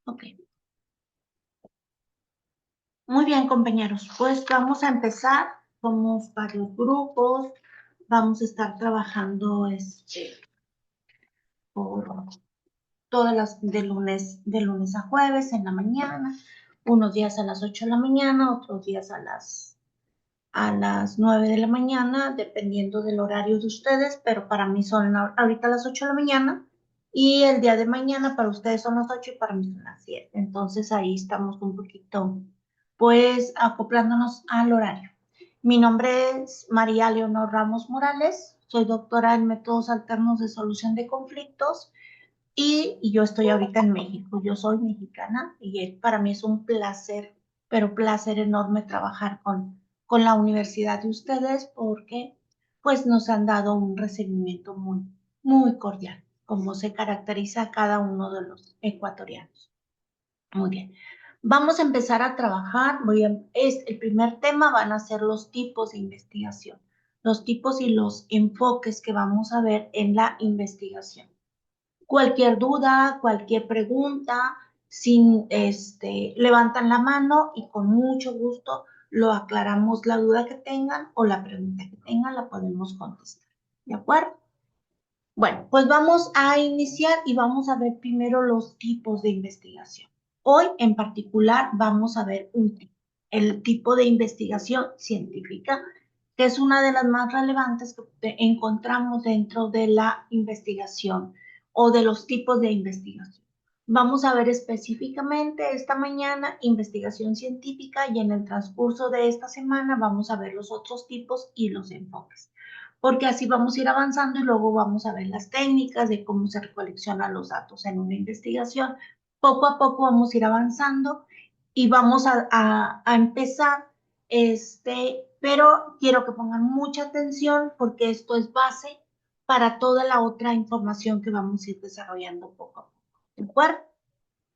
Ok. Muy bien, compañeros. Pues vamos a empezar. Somos varios grupos. Vamos a estar trabajando por todas las de lunes a jueves en la mañana. Unos días a las 8 de la mañana, otros días a las 9 de la mañana, dependiendo del horario de ustedes, pero para mí son ahorita las 8 de la mañana y el día de mañana para ustedes son las 8 y para mí son las 7. Entonces ahí estamos un poquito, pues, acoplándonos al horario. Mi nombre es María Leonor Ramos Morales, soy doctora en métodos alternos de solución de conflictos y yo estoy ahorita en México. Yo soy mexicana y para mí es un placer, pero placer enorme trabajar con la universidad de ustedes porque pues nos han dado un recibimiento muy, muy cordial, como se caracteriza cada uno de los ecuatorianos. Muy bien. Vamos a empezar a trabajar. El primer tema van a ser los tipos de investigación, los tipos y los enfoques que vamos a ver en la investigación. Cualquier duda, cualquier pregunta, levantan la mano y con mucho gusto lo aclaramos la duda que tengan o la pregunta que tengan la podemos contestar. ¿De acuerdo? Bueno, pues vamos a iniciar y vamos a ver primero los tipos de investigación. Hoy en particular vamos a ver el tipo de investigación científica, que es una de las más relevantes que encontramos dentro de la investigación o de los tipos de investigación. Vamos a ver específicamente esta mañana investigación científica y en el transcurso de esta semana vamos a ver los otros tipos y los enfoques, porque así vamos a ir avanzando y luego vamos a ver las técnicas de cómo se recoleccionan los datos en una investigación. Poco a poco vamos a ir avanzando y vamos a empezar, pero quiero que pongan mucha atención porque esto es base para toda la otra información que vamos a ir desarrollando poco a poco. ¿De acuerdo?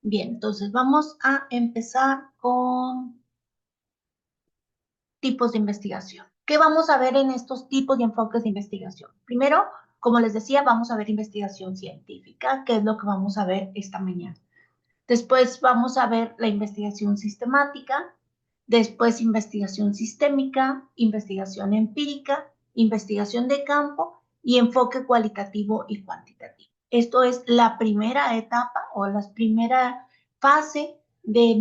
Bien, entonces vamos a empezar con tipos de investigación. ¿Qué vamos a ver en estos tipos de enfoques de investigación? Primero, como les decía, vamos a ver investigación científica, que es lo que vamos a ver esta mañana. Después vamos a ver la investigación sistemática, después investigación sistémica, investigación empírica, investigación de campo y enfoque cualitativo y cuantitativo. Esto es la primera etapa o la primera fase de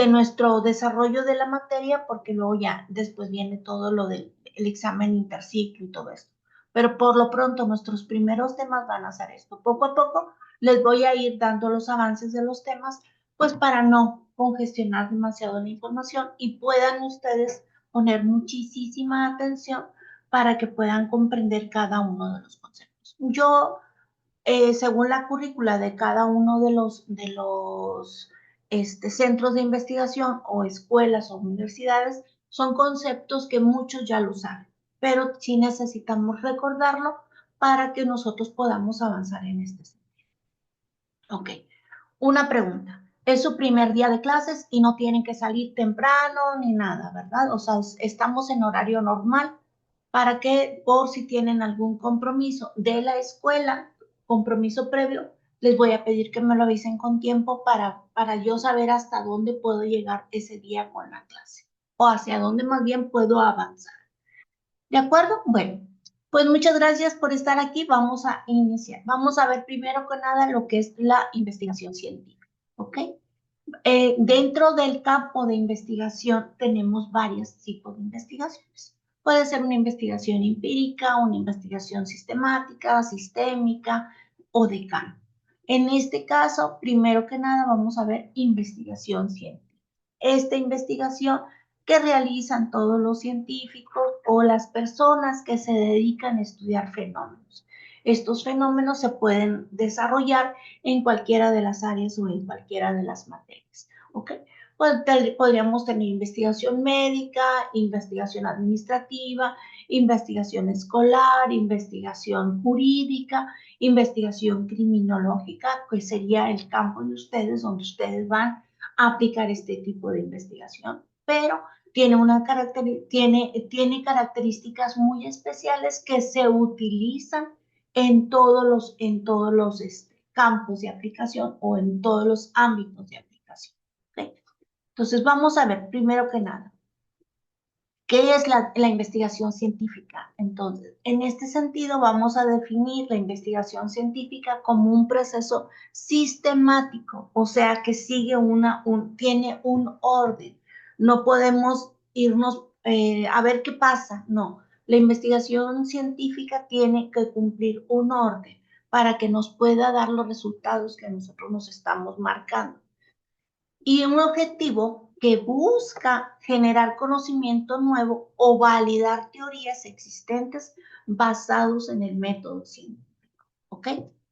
nuestro desarrollo de la materia, porque luego ya después viene todo lo del examen interciclo y todo esto. Pero por lo pronto nuestros primeros temas van a ser esto. Poco a poco les voy a ir dando los avances de los temas, pues para no congestionar demasiado la información y puedan ustedes poner muchísima atención para que puedan comprender cada uno de los conceptos. Yo, según la currícula de cada uno de los centros de investigación o escuelas o universidades, son conceptos que muchos ya lo saben, pero sí necesitamos recordarlo para que nosotros podamos avanzar en este sentido. Ok, una pregunta. Es su primer día de clases y no tienen que salir temprano ni nada, ¿verdad? O sea, estamos en horario normal para que por si tienen algún compromiso de la escuela, compromiso previo, les voy a pedir que me lo avisen con tiempo para yo saber hasta dónde puedo llegar ese día con la clase o hacia dónde más bien puedo avanzar. ¿De acuerdo? Bueno, pues muchas gracias por estar aquí. Vamos a iniciar. Vamos a ver primero que nada lo que es la investigación científica. ¿Ok? Dentro del campo de investigación tenemos varios tipos de investigaciones. Puede ser una investigación empírica, una investigación sistemática, sistémica o de campo. En este caso, primero que nada, vamos a ver investigación científica. Esta investigación que realizan todos los científicos o las personas que se dedican a estudiar fenómenos. Estos fenómenos se pueden desarrollar en cualquiera de las áreas o en cualquiera de las materias. ¿Ok? Pues, podríamos tener investigación médica, investigación administrativa, investigación escolar, investigación jurídica, investigación criminológica, que sería el campo de ustedes donde ustedes van a aplicar este tipo de investigación, pero tiene características muy especiales que se utilizan en todos los campos de aplicación o en todos los ámbitos de aplicación. ¿Okay? Entonces, vamos a ver, primero que nada, ¿qué es la investigación científica? Entonces, en este sentido, vamos a definir la investigación científica como un proceso sistemático, o sea, que sigue tiene un orden. No podemos irnos a ver qué pasa, no. La investigación científica tiene que cumplir un orden para que nos pueda dar los resultados que nosotros nos estamos marcando. Y un objetivo que busca generar conocimiento nuevo o validar teorías existentes basados en el método científico. ¿Ok?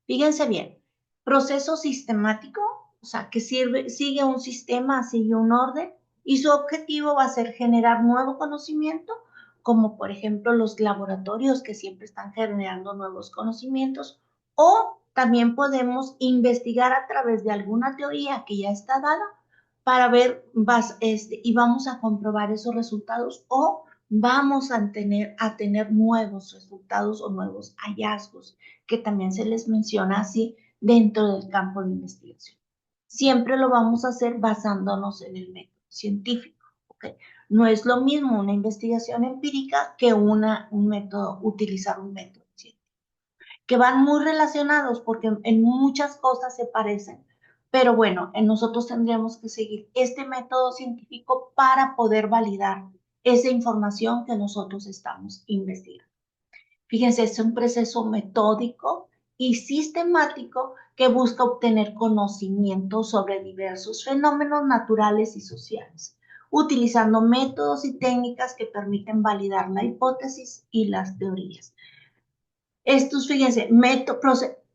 Fíjense bien, proceso sistemático, o sea, que sigue un sistema, sigue un orden, y su objetivo va a ser generar nuevo conocimiento, como por ejemplo los laboratorios que siempre están generando nuevos conocimientos, o también podemos investigar a través de alguna teoría que ya está dada para ver y vamos a comprobar esos resultados o vamos a tener nuevos resultados o nuevos hallazgos, que también se les menciona así dentro del campo de investigación. Siempre lo vamos a hacer basándonos en el método científico. ¿Okay? No es lo mismo una investigación empírica que utilizar un método científico, que van muy relacionados porque en muchas cosas se parecen. Pero bueno, nosotros tendríamos que seguir este método científico para poder validar esa información que nosotros estamos investigando. Fíjense, es un proceso metódico y sistemático que busca obtener conocimiento sobre diversos fenómenos naturales y sociales, utilizando métodos y técnicas que permiten validar la hipótesis y las teorías. Estos, fíjense,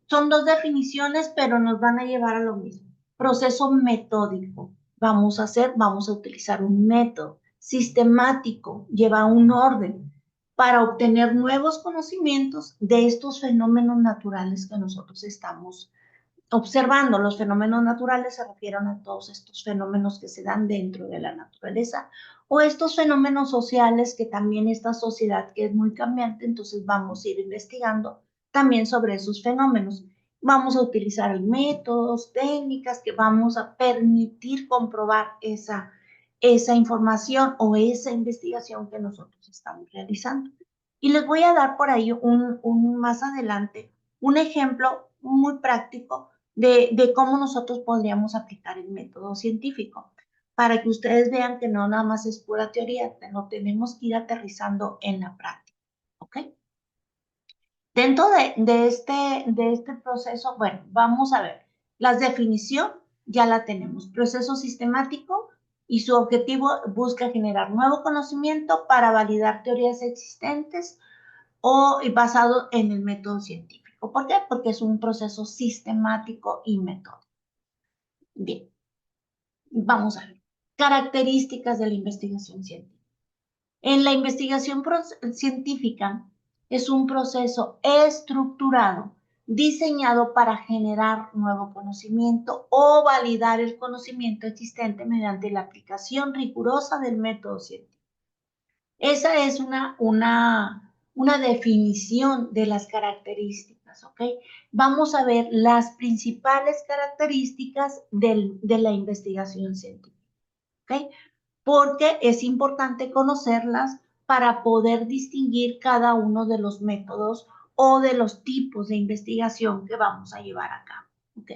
son dos definiciones, pero nos van a llevar a lo mismo. Proceso metódico. Vamos a utilizar un método sistemático, lleva un orden para obtener nuevos conocimientos de estos fenómenos naturales que nosotros estamos observando. Los fenómenos naturales se refieren a todos estos fenómenos que se dan dentro de la naturaleza o estos fenómenos sociales que también esta sociedad que es muy cambiante, entonces vamos a ir investigando también sobre esos fenómenos. Vamos a utilizar métodos, técnicas que vamos a permitir comprobar esa información o esa investigación que nosotros estamos realizando. Y les voy a dar por ahí más adelante un ejemplo muy práctico de cómo nosotros podríamos aplicar el método científico, para que ustedes vean que no nada más es pura teoría, lo tenemos que ir aterrizando en la práctica, ¿ok? Dentro de este proceso, bueno, vamos a ver, la definición ya la tenemos, proceso sistemático y su objetivo busca generar nuevo conocimiento para validar teorías existentes o basado en el método científico. ¿Por qué? Porque es un proceso sistemático y metódico. Bien, vamos a ver. Características de la investigación científica. En la investigación científica es un proceso estructurado, diseñado para generar nuevo conocimiento o validar el conocimiento existente mediante la aplicación rigurosa del método científico. Esa es una definición de las características, ¿ok? Vamos a ver las principales características de la investigación científica, ¿ok? Porque es importante conocerlas para poder distinguir cada uno de los métodos o de los tipos de investigación que vamos a llevar a cabo, ¿ok?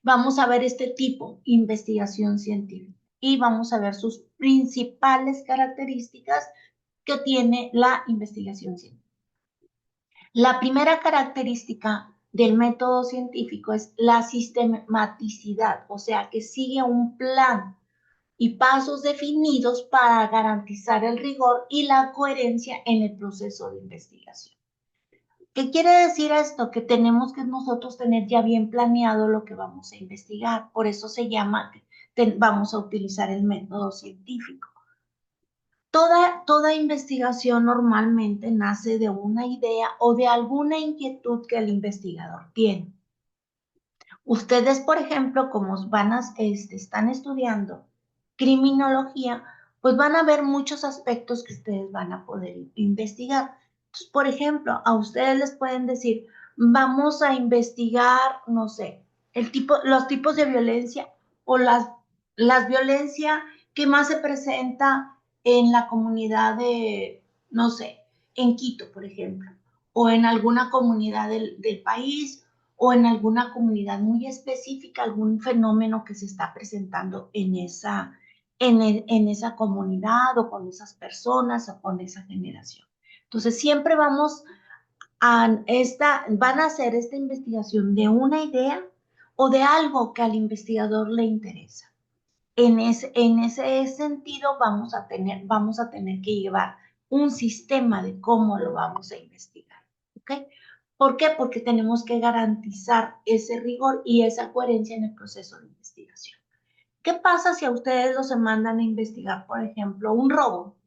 Vamos a ver este tipo, investigación científica, y vamos a ver sus principales características que tiene la investigación científica. La primera característica del método científico es la sistematicidad, o sea, que sigue un plan y pasos definidos para garantizar el rigor y la coherencia en el proceso de investigación. ¿Qué quiere decir esto? Que tenemos que nosotros tener ya bien planeado lo que vamos a investigar. Por eso se llama, vamos a utilizar el método científico. Toda investigación normalmente nace de una idea o de alguna inquietud que el investigador tiene. Ustedes, por ejemplo, como están estudiando criminología, pues van a ver muchos aspectos que ustedes van a poder investigar. Entonces, por ejemplo, a ustedes les pueden decir, vamos a investigar, no sé, los tipos de violencia o las violencias que más se presenta en la comunidad de, no sé, en Quito, por ejemplo, o en alguna comunidad del país, o en alguna comunidad muy específica, algún fenómeno que se está presentando en esa comunidad o con esas personas o con esa generación. Entonces, siempre van a hacer esta investigación de una idea o de algo que al investigador le interesa. En ese sentido vamos a tener que llevar un sistema de cómo lo vamos a investigar. ¿Ok? ¿Por qué? Porque tenemos que garantizar ese rigor y esa coherencia en el proceso de investigación. ¿Qué pasa si a ustedes los mandan a investigar, por ejemplo, un robo?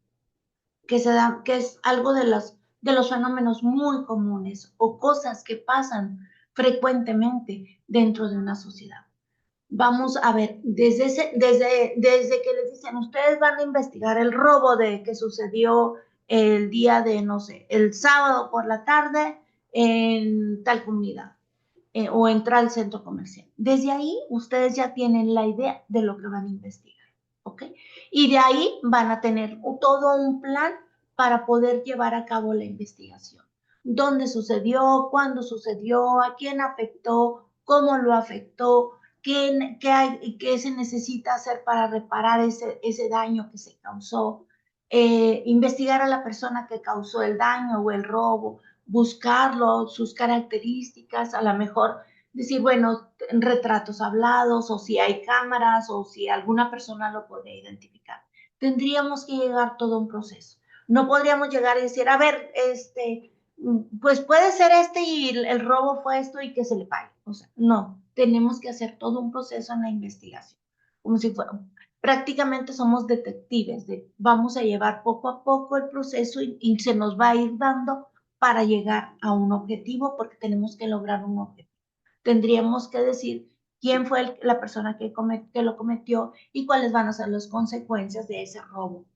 Que es algo de los fenómenos muy comunes o cosas que pasan frecuentemente dentro de una sociedad. Vamos a ver, desde que les dicen, ustedes van a investigar el robo que sucedió el día de, no sé, el sábado por la tarde en tal comunidad o entrar al centro comercial. Desde ahí ustedes ya tienen la idea de lo que van a investigar, ¿ok? Y de ahí van a tener todo un plan para poder llevar a cabo la investigación. ¿Dónde sucedió? ¿Cuándo sucedió? ¿A quién afectó? ¿Cómo lo afectó? ¿Qué se necesita hacer para reparar ese daño que se causó? Investigar a la persona que causó el daño o el robo, buscarlo, sus características, a lo mejor decir, bueno, retratos hablados o si hay cámaras o si alguna persona lo puede identificar. Tendríamos que llegar todo un proceso. No podríamos llegar y decir, a ver, pues puede ser y el robo fue esto y que se le pague. O sea, no, tenemos que hacer todo un proceso en la investigación, como si fuera, prácticamente somos detectives, vamos a llevar poco a poco el proceso y se nos va a ir dando para llegar a un objetivo porque tenemos que lograr un objetivo. Tendríamos que decir quién fue la persona que lo cometió y cuáles van a ser las consecuencias de ese robo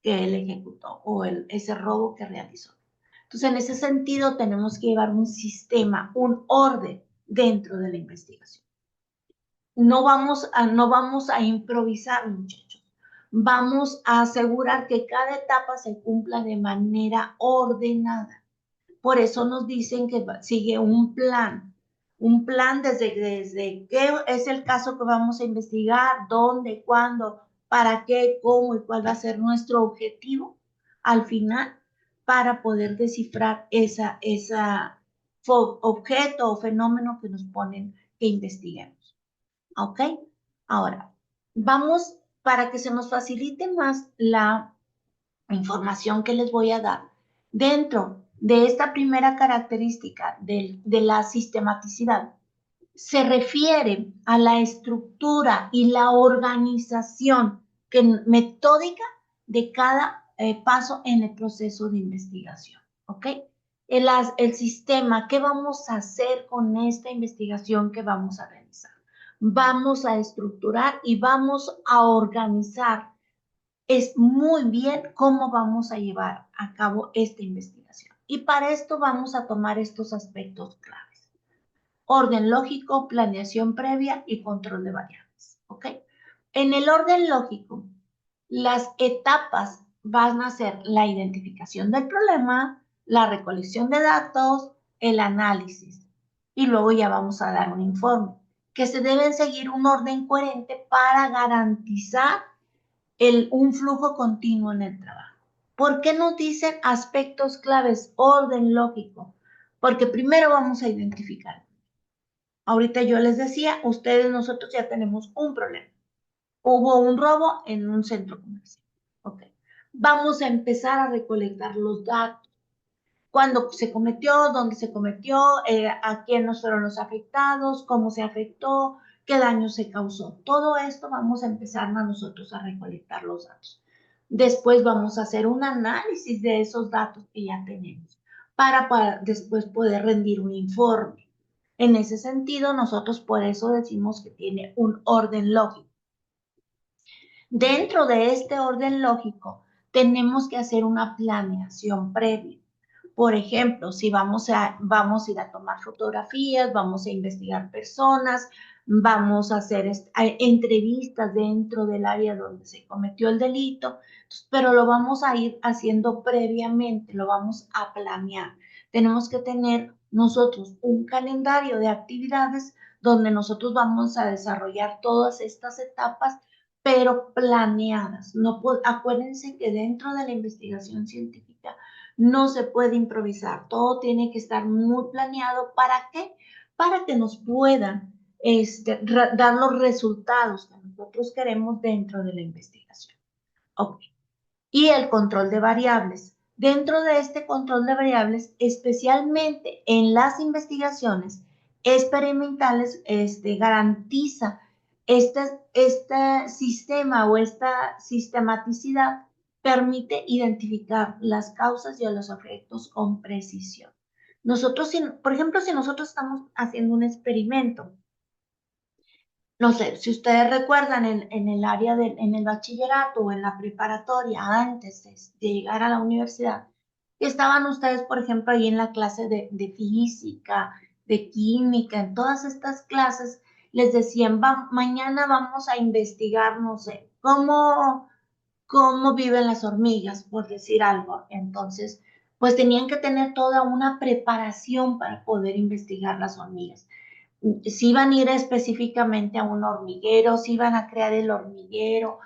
que él ejecutó o ese robo que realizó. Entonces, en ese sentido, tenemos que llevar un sistema, un orden dentro de la investigación. No vamos a improvisar, muchachos. Vamos a asegurar que cada etapa se cumpla de manera ordenada. Por eso nos dicen que sigue un plan desde qué es el caso que vamos a investigar, dónde, cuándo, para qué, cómo y cuál va a ser nuestro objetivo al final para poder descifrar esa objeto o fenómeno que nos ponen que investiguemos. ¿Ok? Ahora, vamos para que se nos facilite más la información que les voy a dar. Dentro de esta primera característica de la sistematicidad, se refiere a la estructura y la organización metódica de cada paso en el proceso de investigación. ¿Ok? El sistema, ¿qué vamos a hacer con esta investigación que vamos a realizar? Vamos a estructurar y vamos a organizar es muy bien cómo vamos a llevar a cabo esta investigación. Y para esto vamos a tomar estos aspectos claves. Orden lógico, planeación previa y control de variables. ¿Ok? En el orden lógico, las etapas van a ser la identificación del problema, la recolección de datos, el análisis. Y luego ya vamos a dar un informe, que se deben seguir un orden coherente para garantizar un flujo continuo en el trabajo. ¿Por qué nos dicen aspectos claves, orden lógico? Porque primero vamos a identificar. Ahorita yo les decía, nosotros ya tenemos un problema. Hubo un robo en un centro comercial. Ok. Vamos a empezar a recolectar los datos. Cuándo se cometió, dónde se cometió, a quiénes fueron los afectados, cómo se afectó, qué daño se causó. Todo esto vamos a empezar nosotros a recolectar los datos. Después vamos a hacer un análisis de esos datos que ya tenemos para después poder rendir un informe. En ese sentido, nosotros por eso decimos que tiene un orden lógico. Dentro de este orden lógico, tenemos que hacer una planeación previa. Por ejemplo, si vamos a ir a tomar fotografías, vamos a investigar personas, vamos a hacer entrevistas dentro del área donde se cometió el delito, pero lo vamos a ir haciendo previamente, lo vamos a planear. Tenemos que tener nosotros un calendario de actividades donde nosotros vamos a desarrollar todas estas etapas, pero planeadas. No, acuérdense que dentro de la investigación científica no se puede improvisar, todo tiene que estar muy planeado. ¿Para qué? Para que nos puedan dar los resultados que nosotros queremos dentro de la investigación. Ok. Y el control de variables. Dentro de este control de variables, especialmente en las investigaciones experimentales, garantiza este sistema o esta sistematicidad permite identificar las causas y los efectos con precisión. Nosotros, por ejemplo, si nosotros estamos haciendo un experimento, no sé, si ustedes recuerdan en el área en el bachillerato o en la preparatoria, antes de llegar a la universidad, estaban ustedes, por ejemplo, ahí en la clase de física, de química, en todas estas clases, les decían, mañana vamos a investigar, no sé, cómo viven las hormigas, por decir algo. Entonces, pues tenían que tener toda una preparación para poder investigar las hormigas. Si iban a ir específicamente a un hormiguero, si iban a crear el hormiguero,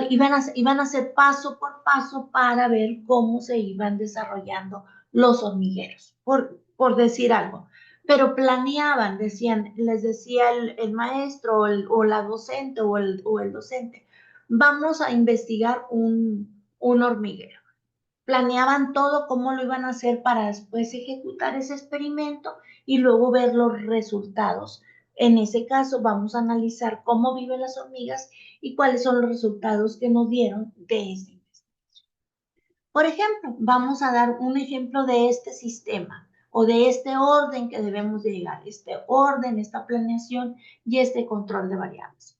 iban a hacer paso por paso para ver cómo se iban desarrollando los hormigueros, por decir algo. Pero planeaban, les decía el maestro o la docente o el docente, vamos a investigar un hormiguero. Planeaban todo, cómo lo iban a hacer para después ejecutar ese experimento y luego ver los resultados. En ese caso, vamos a analizar cómo viven las hormigas y cuáles son los resultados que nos dieron de esta investigación. Por ejemplo, vamos a dar un ejemplo de este sistema o de este orden que debemos de llegar, este orden, esta planeación y este control de variables.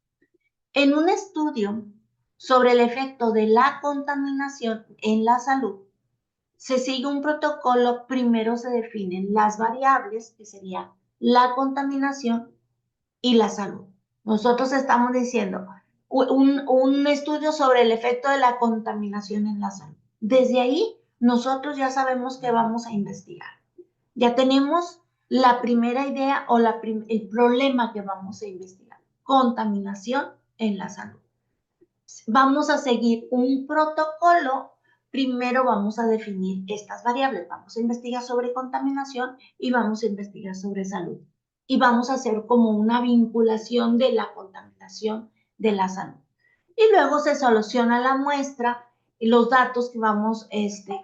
En un estudio sobre el efecto de la contaminación en la salud, se sigue un protocolo. Primero se definen las variables, que sería la contaminación y la salud. Nosotros estamos diciendo un estudio sobre el efecto de la contaminación en la salud. Desde ahí, nosotros ya sabemos que vamos a investigar. Ya tenemos la primera idea o el problema que vamos a investigar. Contaminación en la salud. Vamos a seguir un protocolo. Primero vamos a definir estas variables. Vamos a investigar sobre contaminación y vamos a investigar sobre salud. Y vamos a hacer como una vinculación de la contaminación de la salud. Y luego se soluciona la muestra y los datos que vamos,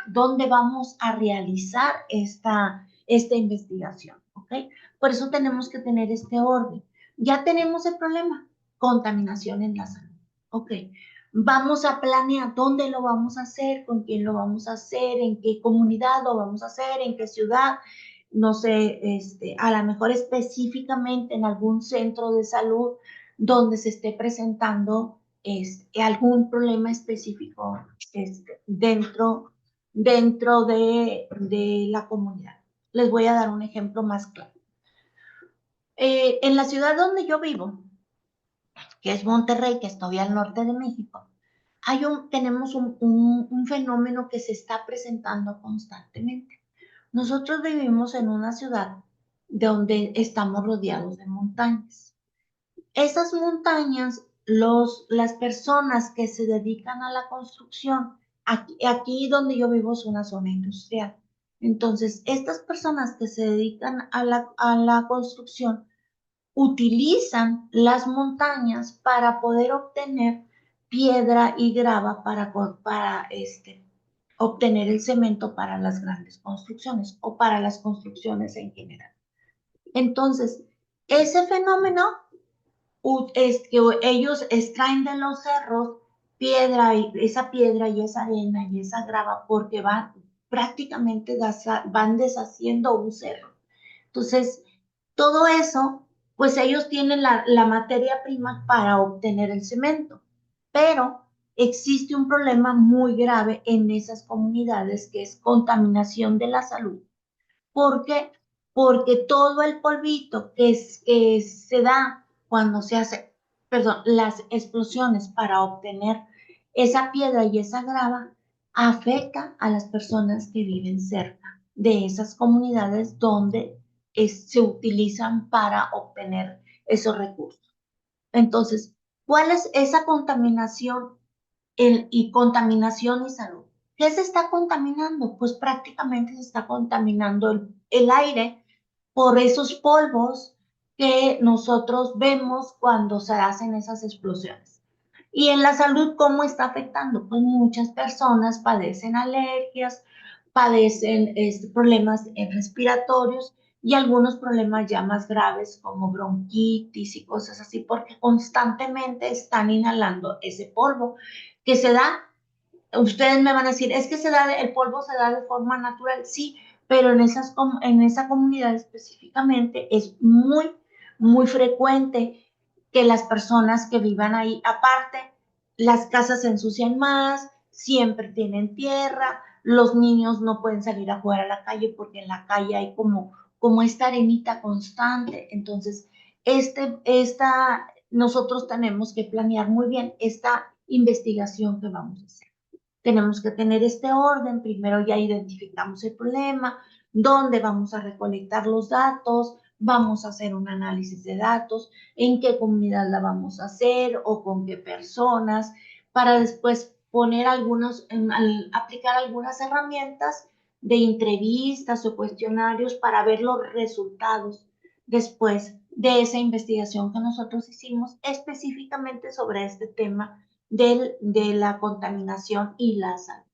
dónde vamos a realizar esta investigación. ¿Ok? Por eso tenemos que tener este orden. Ya tenemos el problema, contaminación en la salud. Ok, vamos a planear dónde lo vamos a hacer, con quién lo vamos a hacer, en qué comunidad lo vamos a hacer, en qué ciudad, no sé, a lo mejor específicamente en algún centro de salud donde se esté presentando algún problema específico dentro de la comunidad. Les voy a dar un ejemplo más claro. En la ciudad donde yo vivo, que es Monterrey, que estoy al norte de México, tenemos un fenómeno que se está presentando constantemente. Nosotros vivimos en una ciudad donde estamos rodeados de montañas. Esas montañas, las personas que se dedican a la construcción, aquí donde yo vivo es una zona industrial. Entonces, estas personas que se dedican a la construcción utilizan las montañas para poder obtener piedra y grava para obtener el cemento para las grandes construcciones o para las construcciones en general. Entonces, ese fenómeno es que ellos extraen de los cerros esa piedra y esa arena y esa grava porque prácticamente van deshaciendo un cerro. Entonces, todo eso, pues ellos tienen la materia prima para obtener el cemento, pero existe un problema muy grave en esas comunidades que es contaminación de la salud. ¿Por qué? Porque todo el polvito que se da cuando se hace, perdón, las explosiones para obtener esa piedra y esa grava, afecta a las personas que viven cerca de esas comunidades donde se utilizan para obtener esos recursos. Entonces, ¿cuál es esa contaminación y contaminación y salud? ¿Qué se está contaminando? Pues prácticamente se está contaminando el aire por esos polvos que nosotros vemos cuando se hacen esas explosiones. Y en la salud, ¿cómo está afectando? Pues muchas personas padecen alergias, padecen problemas respiratorios y algunos problemas ya más graves como bronquitis y cosas así, porque constantemente están inhalando ese polvo que se da. Ustedes me van a decir, es que el polvo se da de forma natural, sí, pero en esa comunidad específicamente es muy frecuente que las personas que vivan ahí, aparte, las casas se ensucian más, siempre tienen tierra, los niños no pueden salir a jugar a la calle porque en la calle hay como esta arenita constante. Entonces, nosotros tenemos que planear muy bien esta investigación que vamos a hacer. Tenemos que tener este orden. Primero ya identificamos el problema, dónde vamos a recolectar los datos, vamos a hacer un análisis de datos, en qué comunidad la vamos a hacer o con qué personas, para después aplicar algunas herramientas de entrevistas o cuestionarios para ver los resultados después de esa investigación que nosotros hicimos específicamente sobre este tema de la contaminación y la salud.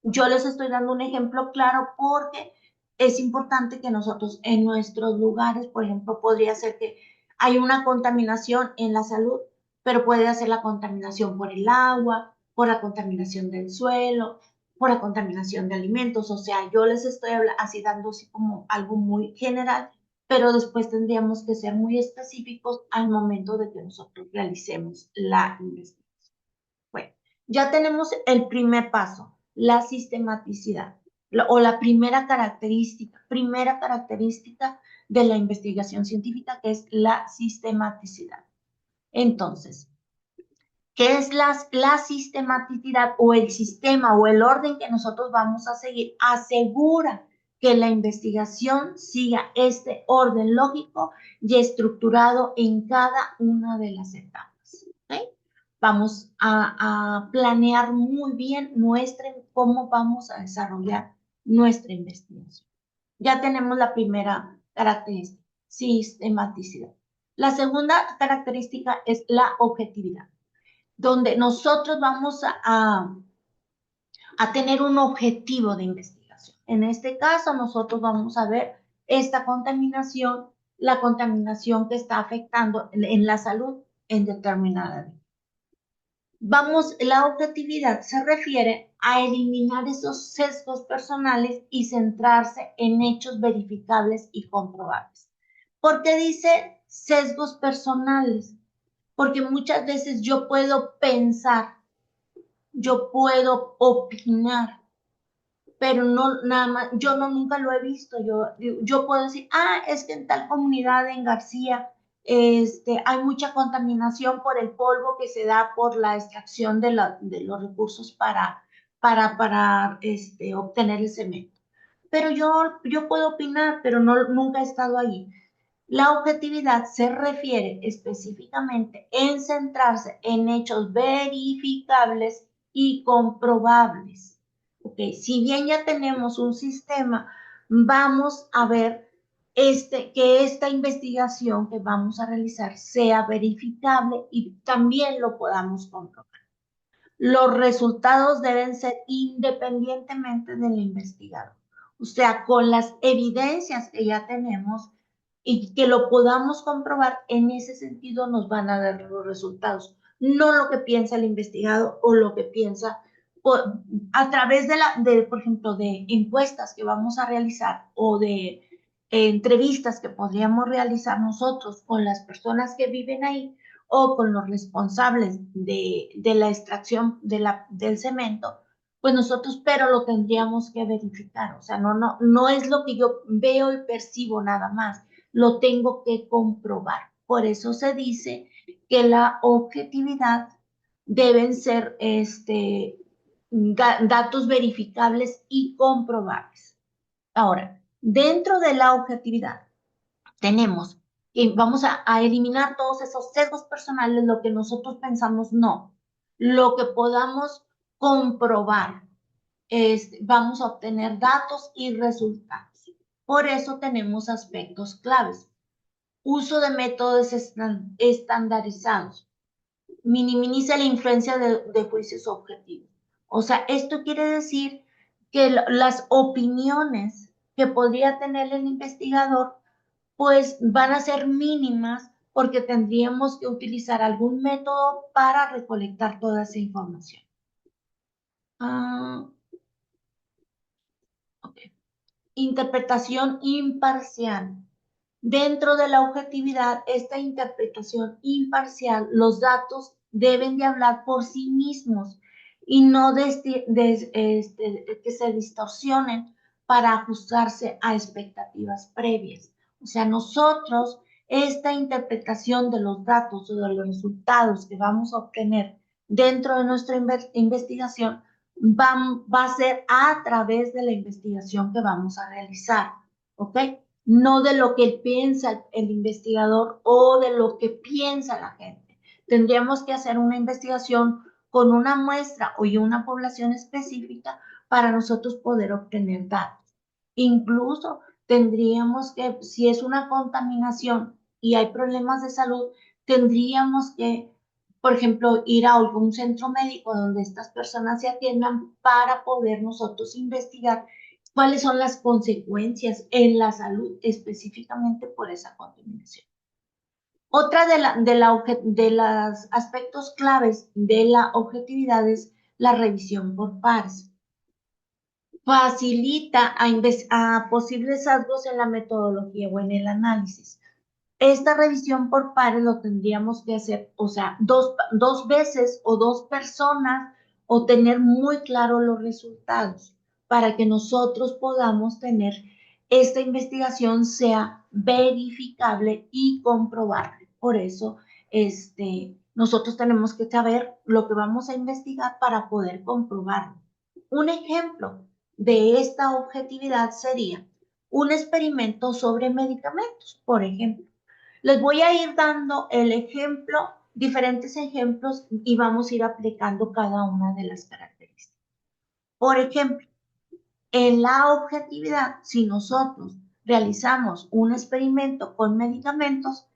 Yo les estoy dando un ejemplo claro porque es importante que nosotros en nuestros lugares, por ejemplo, podría ser que hay una contaminación en la salud, pero puede ser la contaminación por el agua, por la contaminación del suelo, por la contaminación de alimentos. O sea, yo les estoy así dando así como algo muy general, pero después tendríamos que ser muy específicos al momento de que nosotros realicemos la investigación. Bueno, ya tenemos el primer paso, la sistematicidad, o la primera característica de la investigación científica, que es la sistematicidad. Entonces, ¿qué es la sistematicidad o el sistema o el orden que nosotros vamos a seguir? Asegura que la investigación siga este orden lógico y estructurado en cada una de las etapas. ¿Okay? Vamos a planear muy bien cómo vamos a desarrollar nuestra investigación. Ya tenemos la primera característica, sistematicidad. La segunda característica es la objetividad, donde nosotros vamos a tener un objetivo de investigación. En este caso, nosotros vamos a ver esta contaminación, la contaminación que está afectando en la salud en determinada área. La objetividad se refiere a eliminar esos sesgos personales y centrarse en hechos verificables y comprobables. ¿Por qué dice sesgos personales? Porque muchas veces yo puedo pensar, yo puedo opinar, pero no nada más, yo no nunca lo he visto. Yo puedo decir, es que en tal comunidad en García hay mucha contaminación por el polvo que se da por la extracción de los recursos para obtener el cemento. Pero yo puedo opinar, pero nunca he estado allí. La objetividad se refiere específicamente en centrarse en hechos verificables y comprobables. Okay. Si bien ya tenemos un sistema, vamos a ver que esta investigación que vamos a realizar sea verificable y también lo podamos comprobar. Los resultados deben ser independientemente del investigador. O sea, con las evidencias que ya tenemos y que lo podamos comprobar, en ese sentido nos van a dar los resultados, no lo que piensa el investigado o lo que piensa a través por ejemplo, de encuestas que vamos a realizar o de entrevistas que podríamos realizar nosotros con las personas que viven ahí o con los responsables de la extracción del cemento, pues nosotros, pero lo tendríamos que verificar. O sea, no es lo que yo veo y percibo nada más, lo tengo que comprobar. por eso se dice que la objetividad deben ser datos verificables y comprobables. Ahora, dentro de la objetividad tenemos que vamos a eliminar todos esos sesgos personales, lo que nosotros pensamos no, lo que podamos comprobar, vamos a obtener datos y resultados. Por eso tenemos aspectos claves. Uso de métodos estandarizados. Minimiza la influencia de juicios objetivos. O sea, esto quiere decir que las opiniones que podría tener el investigador pues van a ser mínimas porque tendríamos que utilizar algún método para recolectar toda esa información. Okay. Interpretación imparcial. Dentro de la objetividad, esta interpretación imparcial, los datos deben de hablar por sí mismos y no que se distorsionen para ajustarse a expectativas previas. O sea, nosotros, esta interpretación de los datos o de los resultados que vamos a obtener dentro de nuestra investigación va a ser a través de la investigación que vamos a realizar, ¿ok? No de lo que piensa el investigador o de lo que piensa la gente. Tendríamos que hacer una investigación con una muestra o una población específica para nosotros poder obtener datos. Incluso tendríamos que, si es una contaminación y hay problemas de salud, tendríamos que, por ejemplo, ir a algún centro médico donde estas personas se atiendan para poder nosotros investigar cuáles son las consecuencias en la salud específicamente por esa contaminación. Otra de los aspectos claves de la objetividad es la revisión por pares. Facilita a posibles sesgos en la metodología o en el análisis. Esta revisión por pares lo tendríamos que hacer, o sea, dos veces o dos personas o tener muy claro los resultados para que nosotros podamos tener esta investigación sea verificable y comprobable. Por eso, nosotros tenemos que saber lo que vamos a investigar para poder comprobarlo. Un ejemplo de esta objetividad sería un experimento sobre medicamentos, por ejemplo. Les voy a ir dando el ejemplo, diferentes ejemplos y vamos a ir aplicando cada una de las características. Por ejemplo, en la objetividad, si nosotros realizamos un experimento con medicamentos,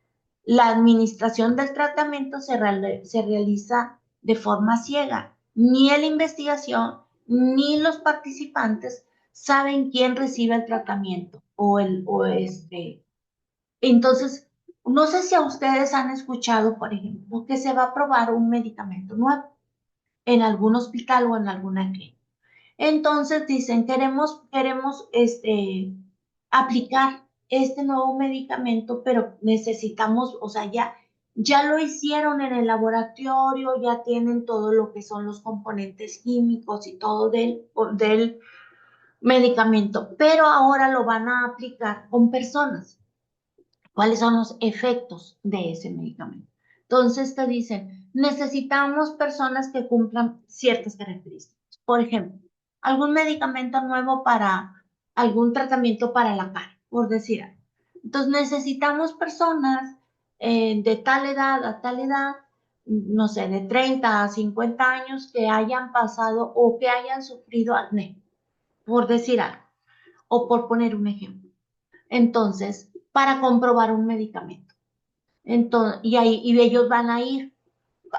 la administración del tratamiento se realiza de forma ciega. Ni la investigación ni los participantes saben quién recibe el tratamiento Entonces, no sé si a ustedes han escuchado, por ejemplo, que se va a probar un medicamento nuevo en algún hospital o en alguna clínica. Entonces dicen, queremos aplicar este nuevo medicamento, pero necesitamos, o sea, ya lo hicieron en el laboratorio, ya tienen todo lo que son los componentes químicos y todo del medicamento, pero ahora lo van a aplicar con personas. ¿Cuáles son los efectos de ese medicamento? Entonces te dicen, necesitamos personas que cumplan ciertas características. Por ejemplo, algún medicamento nuevo para algún tratamiento para la cara, por decir algo. Entonces necesitamos personas de tal edad a tal edad, no sé, de 30 a 50 años que hayan pasado o que hayan sufrido acné, por decir algo, o por poner un ejemplo. Entonces, para comprobar un medicamento. Entonces, y ellos van a ir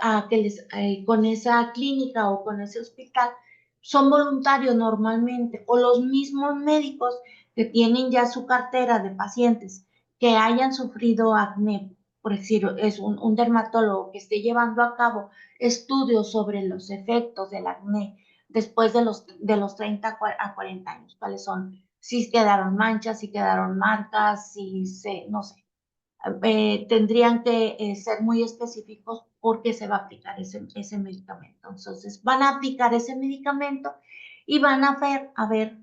a que con esa clínica o con ese hospital, son voluntarios normalmente, o los mismos médicos que tienen ya su cartera de pacientes que hayan sufrido acné, por decir, es un dermatólogo que esté llevando a cabo estudios sobre los efectos del acné después de los 30 a 40 años, cuáles son, si quedaron manchas, si quedaron marcas, no sé, tendrían que ser muy específicos porque se va a aplicar ese medicamento. Entonces, van a aplicar ese medicamento y van a ver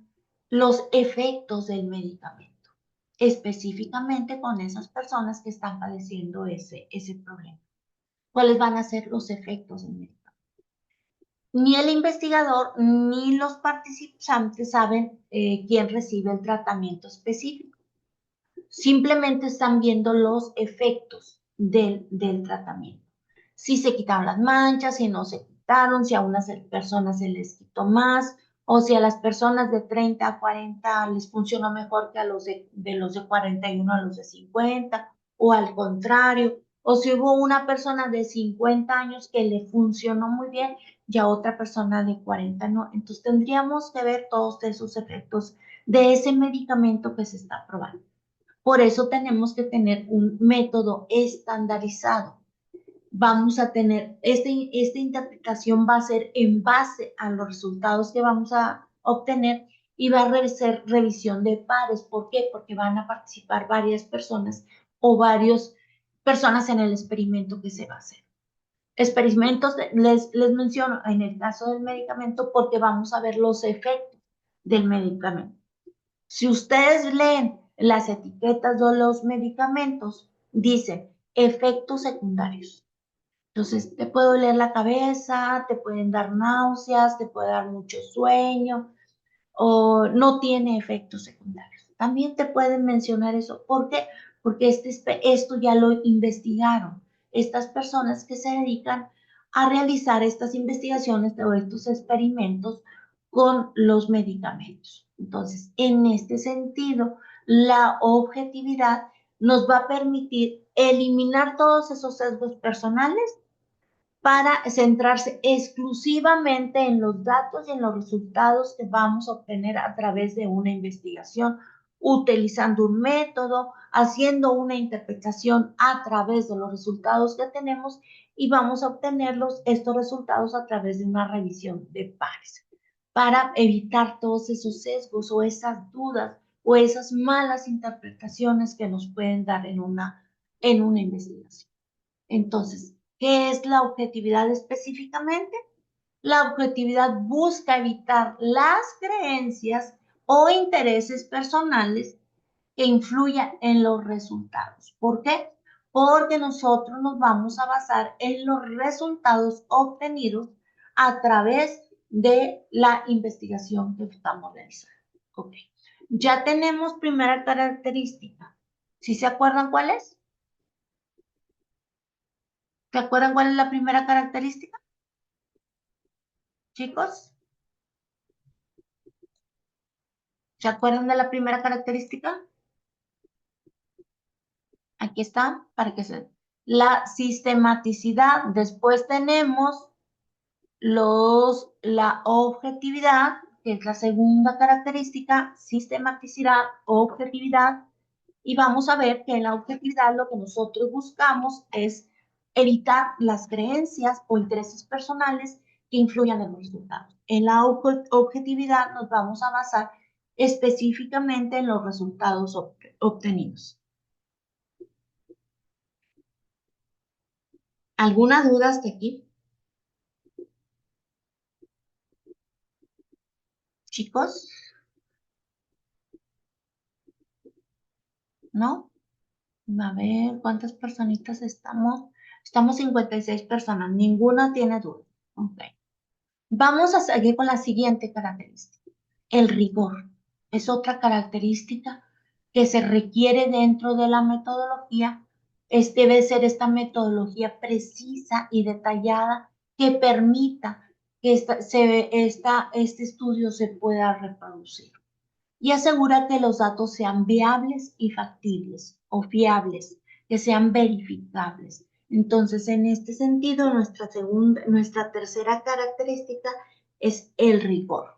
los efectos del medicamento. específicamente con esas personas que están padeciendo ese problema. ¿Cuáles van a ser los efectos del medicamento? Ni el investigador ni los participantes saben quién recibe el tratamiento específico. Simplemente están viendo los efectos del tratamiento. Si se quitaron las manchas, si no se quitaron, si a unas personas se les quitó más, o si a las personas de 30 a 40 les funcionó mejor que a los los de 41 a los de 50, o al contrario, o si hubo una persona de 50 años que le funcionó muy bien y a otra persona de 40 no. Entonces tendríamos que ver todos esos efectos de ese medicamento que se está probando. Por eso tenemos que tener un método estandarizado. Vamos a tener, esta interpretación va a ser en base a los resultados que vamos a obtener y va a ser revisión de pares. ¿Por qué? Porque van a participar varias personas o varias personas en el experimento que se va a hacer. Experimentos, les menciono en el caso del medicamento porque vamos a ver los efectos del medicamento. Si ustedes leen las etiquetas de los medicamentos, dicen efectos secundarios. Entonces, te puede doler la cabeza, te pueden dar náuseas, te puede dar mucho sueño o no tiene efectos secundarios. También te pueden mencionar eso. ¿Por qué? Porque esto ya lo investigaron. Estas personas que se dedican a realizar estas investigaciones o estos experimentos con los medicamentos. Entonces, en este sentido, la objetividad nos va a permitir eliminar todos esos sesgos personales para centrarse exclusivamente en los datos y en los resultados que vamos a obtener a través de una investigación, utilizando un método, haciendo una interpretación a través de los resultados que tenemos y vamos a obtener estos resultados a través de una revisión de pares para evitar todos esos sesgos o esas dudas o esas malas interpretaciones que nos pueden dar en una investigación. Entonces, ¿qué es la objetividad específicamente? La objetividad busca evitar las creencias o intereses personales que influyan en los resultados. ¿Por qué? Porque nosotros nos vamos a basar en los resultados obtenidos a través de la investigación que estamos realizando. Okay. Ya tenemos primera característica. ¿Sí se acuerdan cuál es? ¿Se acuerdan cuál es la primera característica, chicos? ¿Se acuerdan de la primera característica? Aquí está, para que se... La sistematicidad. Después tenemos la objetividad, que es la segunda característica, sistematicidad, objetividad. Y vamos a ver que en la objetividad lo que nosotros buscamos es evitar las creencias o intereses personales que influyan en los resultados. En la objetividad nos vamos a basar específicamente en los resultados obtenidos. ¿Alguna duda hasta aquí, chicos? ¿No? A ver, ¿cuántas personitas estamos? Estamos 56 personas, ninguna tiene duda. Ok. Vamos a seguir con la siguiente característica. El rigor es otra característica que se requiere dentro de la metodología. Debe ser esta metodología precisa y detallada que permita que este estudio se pueda reproducir y asegura que los datos sean viables y factibles o fiables, que sean verificables. Entonces, en este sentido, nuestra tercera característica es el rigor.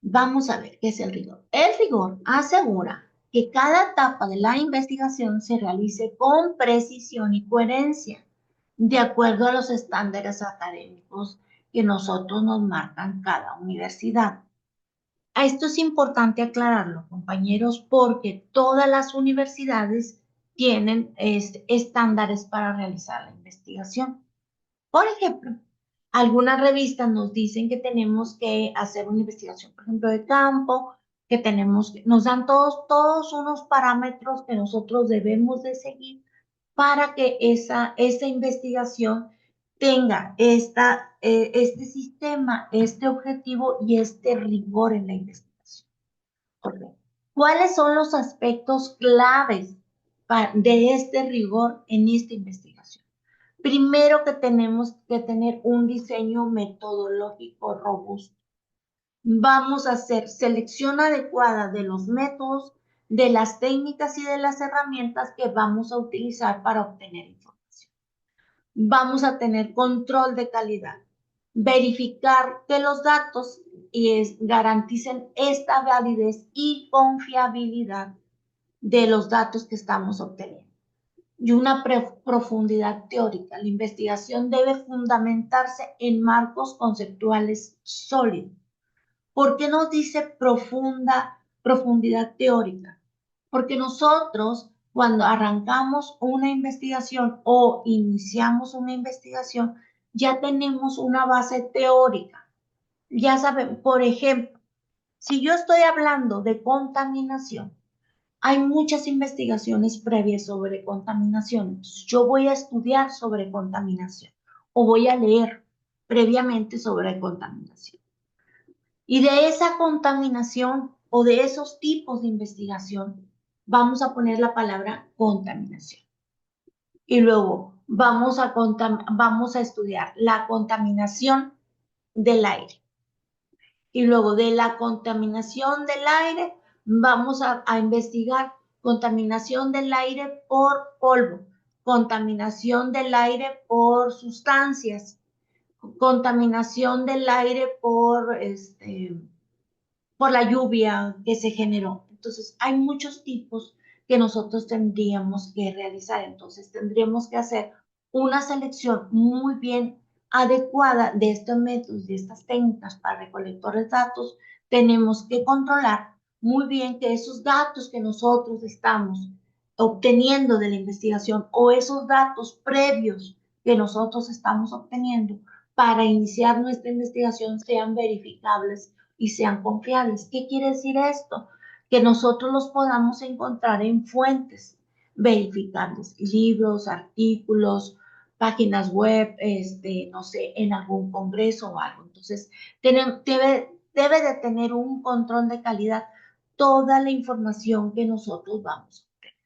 Vamos a ver qué es el rigor. El rigor asegura que cada etapa de la investigación se realice con precisión y coherencia, de acuerdo a los estándares académicos que nosotros nos marcan cada universidad. Esto es importante aclararlo, compañeros, porque todas las universidades tienen estándares para realizar la investigación. Por ejemplo, algunas revistas nos dicen que tenemos que hacer una investigación, por ejemplo, de campo que tenemos, nos dan todos unos parámetros que nosotros debemos de seguir para que esa investigación tenga este sistema, este objetivo y este rigor en la investigación. Okay. ¿Cuáles son los aspectos claves de este rigor en esta investigación? Primero que tenemos que tener un diseño metodológico robusto. Vamos a hacer selección adecuada de los métodos, de las técnicas y de las herramientas que vamos a utilizar para obtener información. Vamos a tener control de calidad, verificar que los datos garanticen esta validez y confiabilidad de los datos que estamos obteniendo. Y una profundidad teórica. La investigación debe fundamentarse en marcos conceptuales sólidos. ¿Por qué nos dice profundidad teórica? Porque nosotros, cuando arrancamos una investigación o iniciamos una investigación, ya tenemos una base teórica. Ya saben, por ejemplo, si yo estoy hablando de contaminación, hay muchas investigaciones previas sobre contaminación. Entonces, yo voy a estudiar sobre contaminación o voy a leer previamente sobre contaminación. Y de esa contaminación o de esos tipos de investigación, vamos a poner la palabra contaminación. Y luego vamos a estudiar la contaminación del aire. Y luego de la contaminación del aire, vamos a investigar contaminación del aire por polvo, contaminación del aire por sustancias, contaminación del aire por la lluvia que se generó. Entonces, hay muchos tipos que nosotros tendríamos que realizar. Entonces, tendríamos que hacer una selección muy bien adecuada de estos métodos, de estas técnicas para recolectores de datos. Tenemos que controlar muy bien que esos datos que nosotros estamos obteniendo de la investigación o esos datos previos que nosotros estamos obteniendo para iniciar nuestra investigación sean verificables y sean confiables. ¿Qué quiere decir esto? Que nosotros los podamos encontrar en fuentes verificables, libros, artículos, páginas web, no sé, en algún congreso o algo. Entonces, debe de tener un control de calidad toda la información que nosotros vamos a obtener.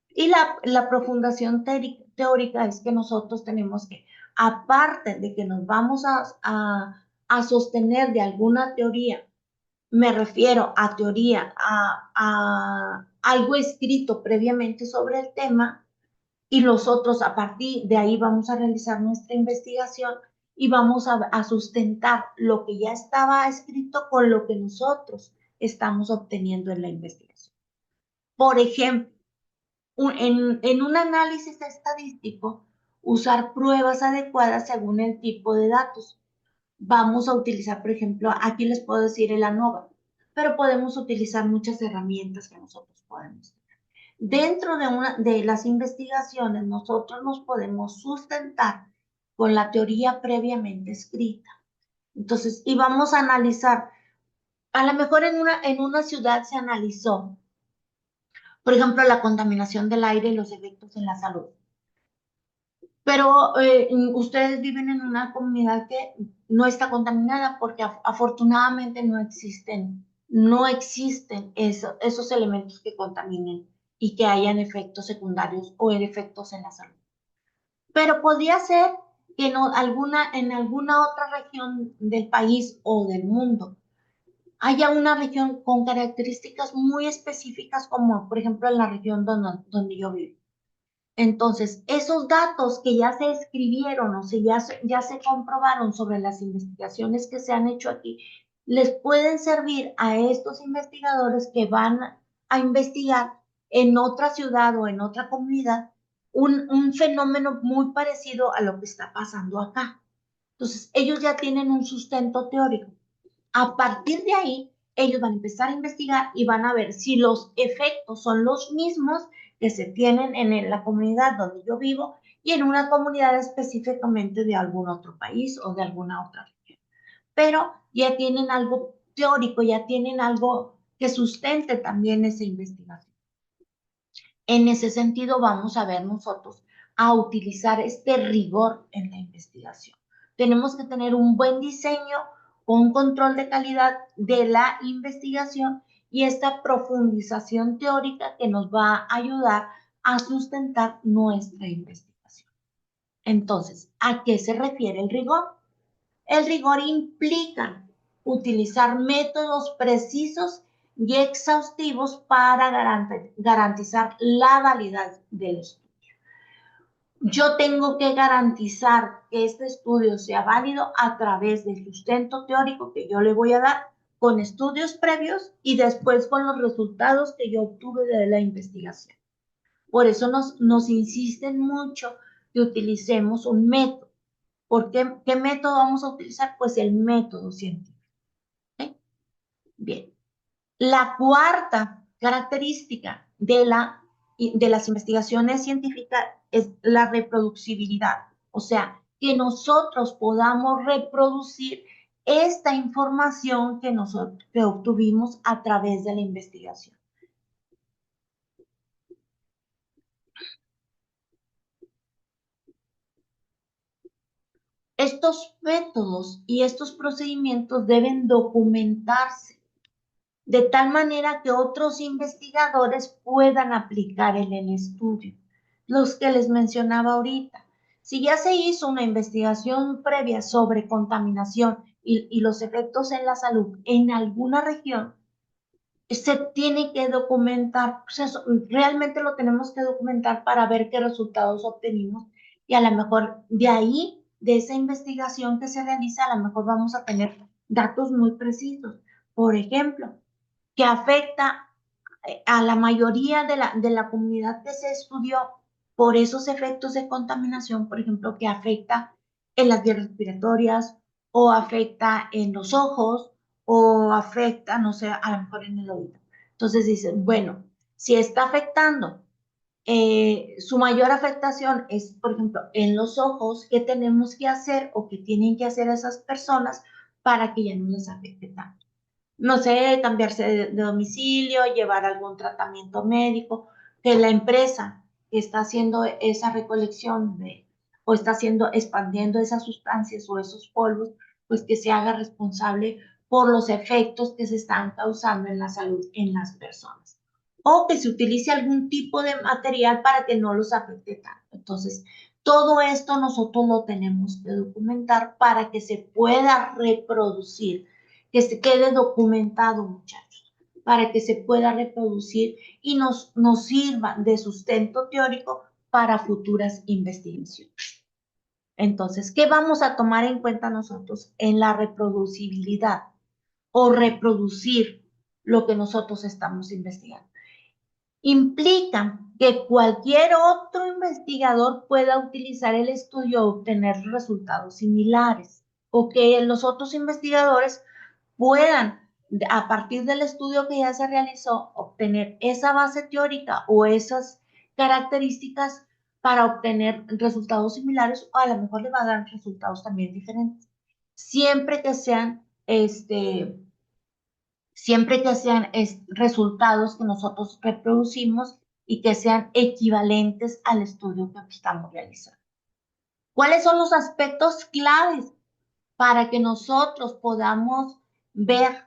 Y la profundación teórica es que nosotros tenemos que, aparte de que nos vamos a sostener de alguna teoría, me refiero a teoría, a algo escrito previamente sobre el tema, y nosotros a partir de ahí vamos a realizar nuestra investigación y vamos a sustentar lo que ya estaba escrito con lo que nosotros estamos obteniendo en la investigación. Por ejemplo, en un análisis estadístico, usar pruebas adecuadas según el tipo de datos. Vamos a utilizar, por ejemplo, aquí les puedo decir el ANOVA, pero podemos utilizar muchas herramientas que nosotros podemos. Dentro de las investigaciones, nosotros nos podemos sustentar con la teoría previamente escrita. Entonces, y vamos a analizar, a lo mejor en una ciudad se analizó, por ejemplo, la contaminación del aire y los efectos en la salud. Pero ustedes viven en una comunidad que no está contaminada porque afortunadamente no existen esos elementos que contaminen y que hayan efectos secundarios o efectos en la salud. Pero podría ser que en alguna otra región del país o del mundo haya una región con características muy específicas como por ejemplo en la región donde yo vivo. Entonces, esos datos que ya se escribieron o ya se comprobaron sobre las investigaciones que se han hecho aquí, les pueden servir a estos investigadores que van a investigar en otra ciudad o en otra comunidad un fenómeno muy parecido a lo que está pasando acá. Entonces, ellos ya tienen un sustento teórico. A partir de ahí, ellos van a empezar a investigar y van a ver si los efectos son los mismos que se tienen en la comunidad donde yo vivo y en una comunidad específicamente de algún otro país o de alguna otra región. Pero ya tienen algo teórico, ya tienen algo que sustente también esa investigación. En ese sentido, vamos a ver nosotros a utilizar este rigor en la investigación. Tenemos que tener un buen diseño, un control de calidad de la investigación y esta profundización teórica que nos va a ayudar a sustentar nuestra investigación. Entonces, ¿a qué se refiere el rigor? El rigor implica utilizar métodos precisos y exhaustivos para garantizar la validez del estudio. Yo tengo que garantizar que este estudio sea válido a través del sustento teórico que yo le voy a dar con estudios previos y después con los resultados que yo obtuve de la investigación. Por eso nos insisten mucho que utilicemos un método. ¿Por qué? ¿Qué método vamos a utilizar? Pues el método científico. ¿Okay? Bien. La cuarta característica de las investigaciones científicas es la reproducibilidad. O sea, que nosotros podamos reproducir esta información que obtuvimos a través de la investigación. Estos métodos y estos procedimientos deben documentarse de tal manera que otros investigadores puedan aplicar en el estudio. Los que les mencionaba ahorita. Si ya se hizo una investigación previa sobre contaminación y los efectos en la salud en alguna región, se tiene que documentar, o sea, realmente lo tenemos que documentar para ver qué resultados obtenimos y a lo mejor de ahí, de esa investigación que se realiza, a lo mejor vamos a tener datos muy precisos. Por ejemplo, que afecta a la mayoría de la comunidad que se estudió por esos efectos de contaminación, por ejemplo, que afecta en las vías respiratorias o afecta en los ojos o afecta, no sé, a lo mejor en el oído. Entonces dicen, bueno, si está afectando, su mayor afectación es, por ejemplo, en los ojos, ¿qué tenemos que hacer o qué tienen que hacer esas personas para que ya no les afecte tanto? No sé, cambiarse de domicilio, llevar algún tratamiento médico, que la empresa que está haciendo esa recolección o está expandiendo esas sustancias o esos polvos, pues que se haga responsable por los efectos que se están causando en la salud en las personas. O que se utilice algún tipo de material para que no los afecte tanto. Entonces, todo esto nosotros lo tenemos que documentar para que se pueda reproducir, que se quede documentado, muchachos, para que se pueda reproducir y nos sirva de sustento teórico para futuras investigaciones. Entonces, ¿qué vamos a tomar en cuenta nosotros en la reproducibilidad o reproducir lo que nosotros estamos investigando? Implica que cualquier otro investigador pueda utilizar el estudio o obtener resultados similares, o que los otros investigadores puedan, a partir del estudio que ya se realizó, obtener esa base teórica o esas características para obtener resultados similares, o a lo mejor le va a dar resultados también diferentes. Siempre que sean resultados que nosotros reproducimos y que sean equivalentes al estudio que estamos realizando. ¿Cuáles son los aspectos claves para que nosotros podamos ver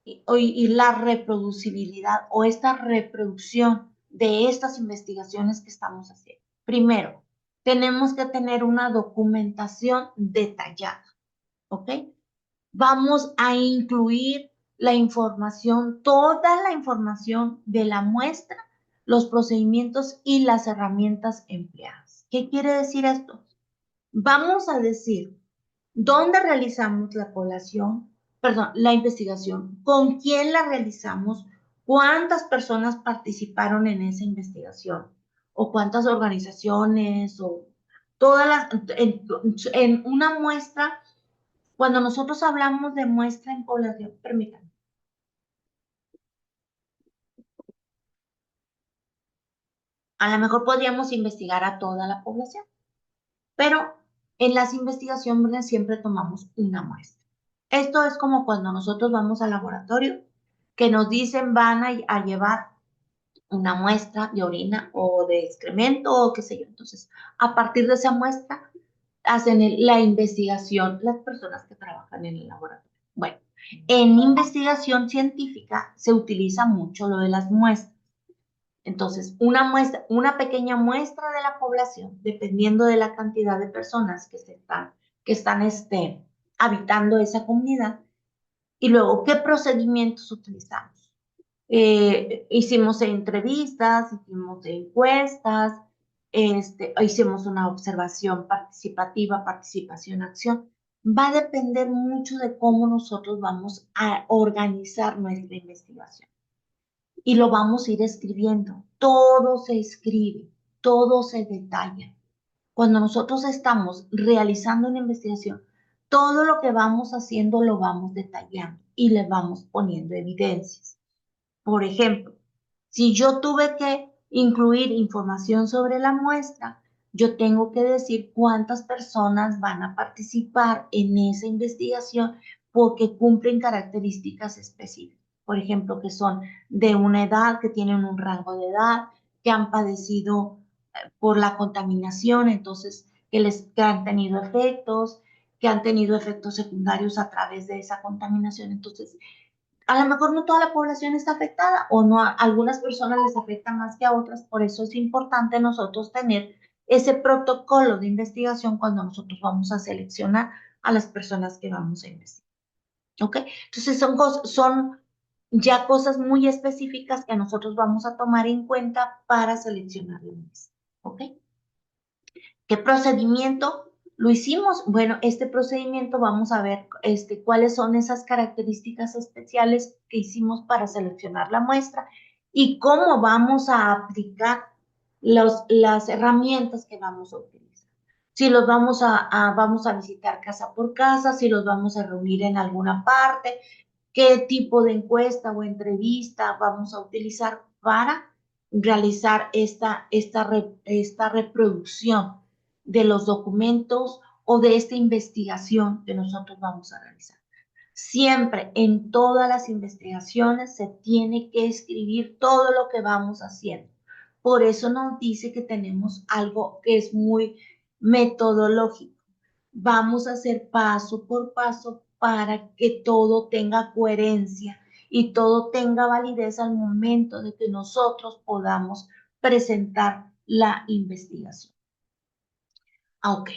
y la reproducibilidad o esta reproducción de estas investigaciones que estamos haciendo? Primero, tenemos que tener una documentación detallada, ¿ok? Vamos a incluir la información, toda la información de la muestra, los procedimientos y las herramientas empleadas. ¿Qué quiere decir esto? Vamos a decir dónde realizamos la investigación, con quién la realizamos, cuántas personas participaron en esa investigación o cuántas organizaciones o todas las, en una muestra. Cuando nosotros hablamos de muestra en población, permítanme, a lo mejor podríamos investigar a toda la población, pero en las investigaciones siempre tomamos una muestra. Esto es como cuando nosotros vamos al laboratorio que nos dicen van a llevar una muestra de orina o de excremento o qué sé yo. Entonces, a partir de esa muestra, hacen la investigación las personas que trabajan en el laboratorio. Bueno, en investigación científica se utiliza mucho lo de las muestras. Entonces, una pequeña muestra de la población, dependiendo de la cantidad de personas que están habitando esa comunidad, y luego, ¿qué procedimientos utilizamos? Hicimos entrevistas, hicimos encuestas, hicimos una observación participativa, participación-acción. Va a depender mucho de cómo nosotros vamos a organizar nuestra investigación y lo vamos a ir escribiendo. Todo se escribe, todo se detalla. Cuando nosotros estamos realizando una investigación, todo lo que vamos haciendo lo vamos detallando y le vamos poniendo evidencias. Por ejemplo, si yo tuve que incluir información sobre la muestra, yo tengo que decir cuántas personas van a participar en esa investigación porque cumplen características específicas. Por ejemplo, que son de una edad, que tienen un rango de edad, que han padecido por la contaminación, entonces que han tenido efectos, que han tenido efectos secundarios a través de esa contaminación. Entonces, a lo mejor no toda la población está afectada o no, a algunas personas les afecta más que a otras, por eso es importante nosotros tener ese protocolo de investigación cuando nosotros vamos a seleccionar a las personas que vamos a investigar. ¿Ok? Entonces son ya cosas muy específicas que nosotros vamos a tomar en cuenta para seleccionar la muestra. ¿Ok? ¿Qué procedimiento lo hicimos? Bueno, este procedimiento vamos a ver cuáles son esas características especiales que hicimos para seleccionar la muestra y cómo vamos a aplicar las herramientas que vamos a utilizar. Si los vamos a visitar casa por casa, si los vamos a reunir en alguna parte, qué tipo de encuesta o entrevista vamos a utilizar para realizar esta reproducción de los documentos o de esta investigación que nosotros vamos a realizar. Siempre en todas las investigaciones se tiene que escribir todo lo que vamos haciendo. Por eso nos dice que tenemos algo que es muy metodológico. Vamos a hacer paso por paso para que todo tenga coherencia y todo tenga validez al momento de que nosotros podamos presentar la investigación. Ok.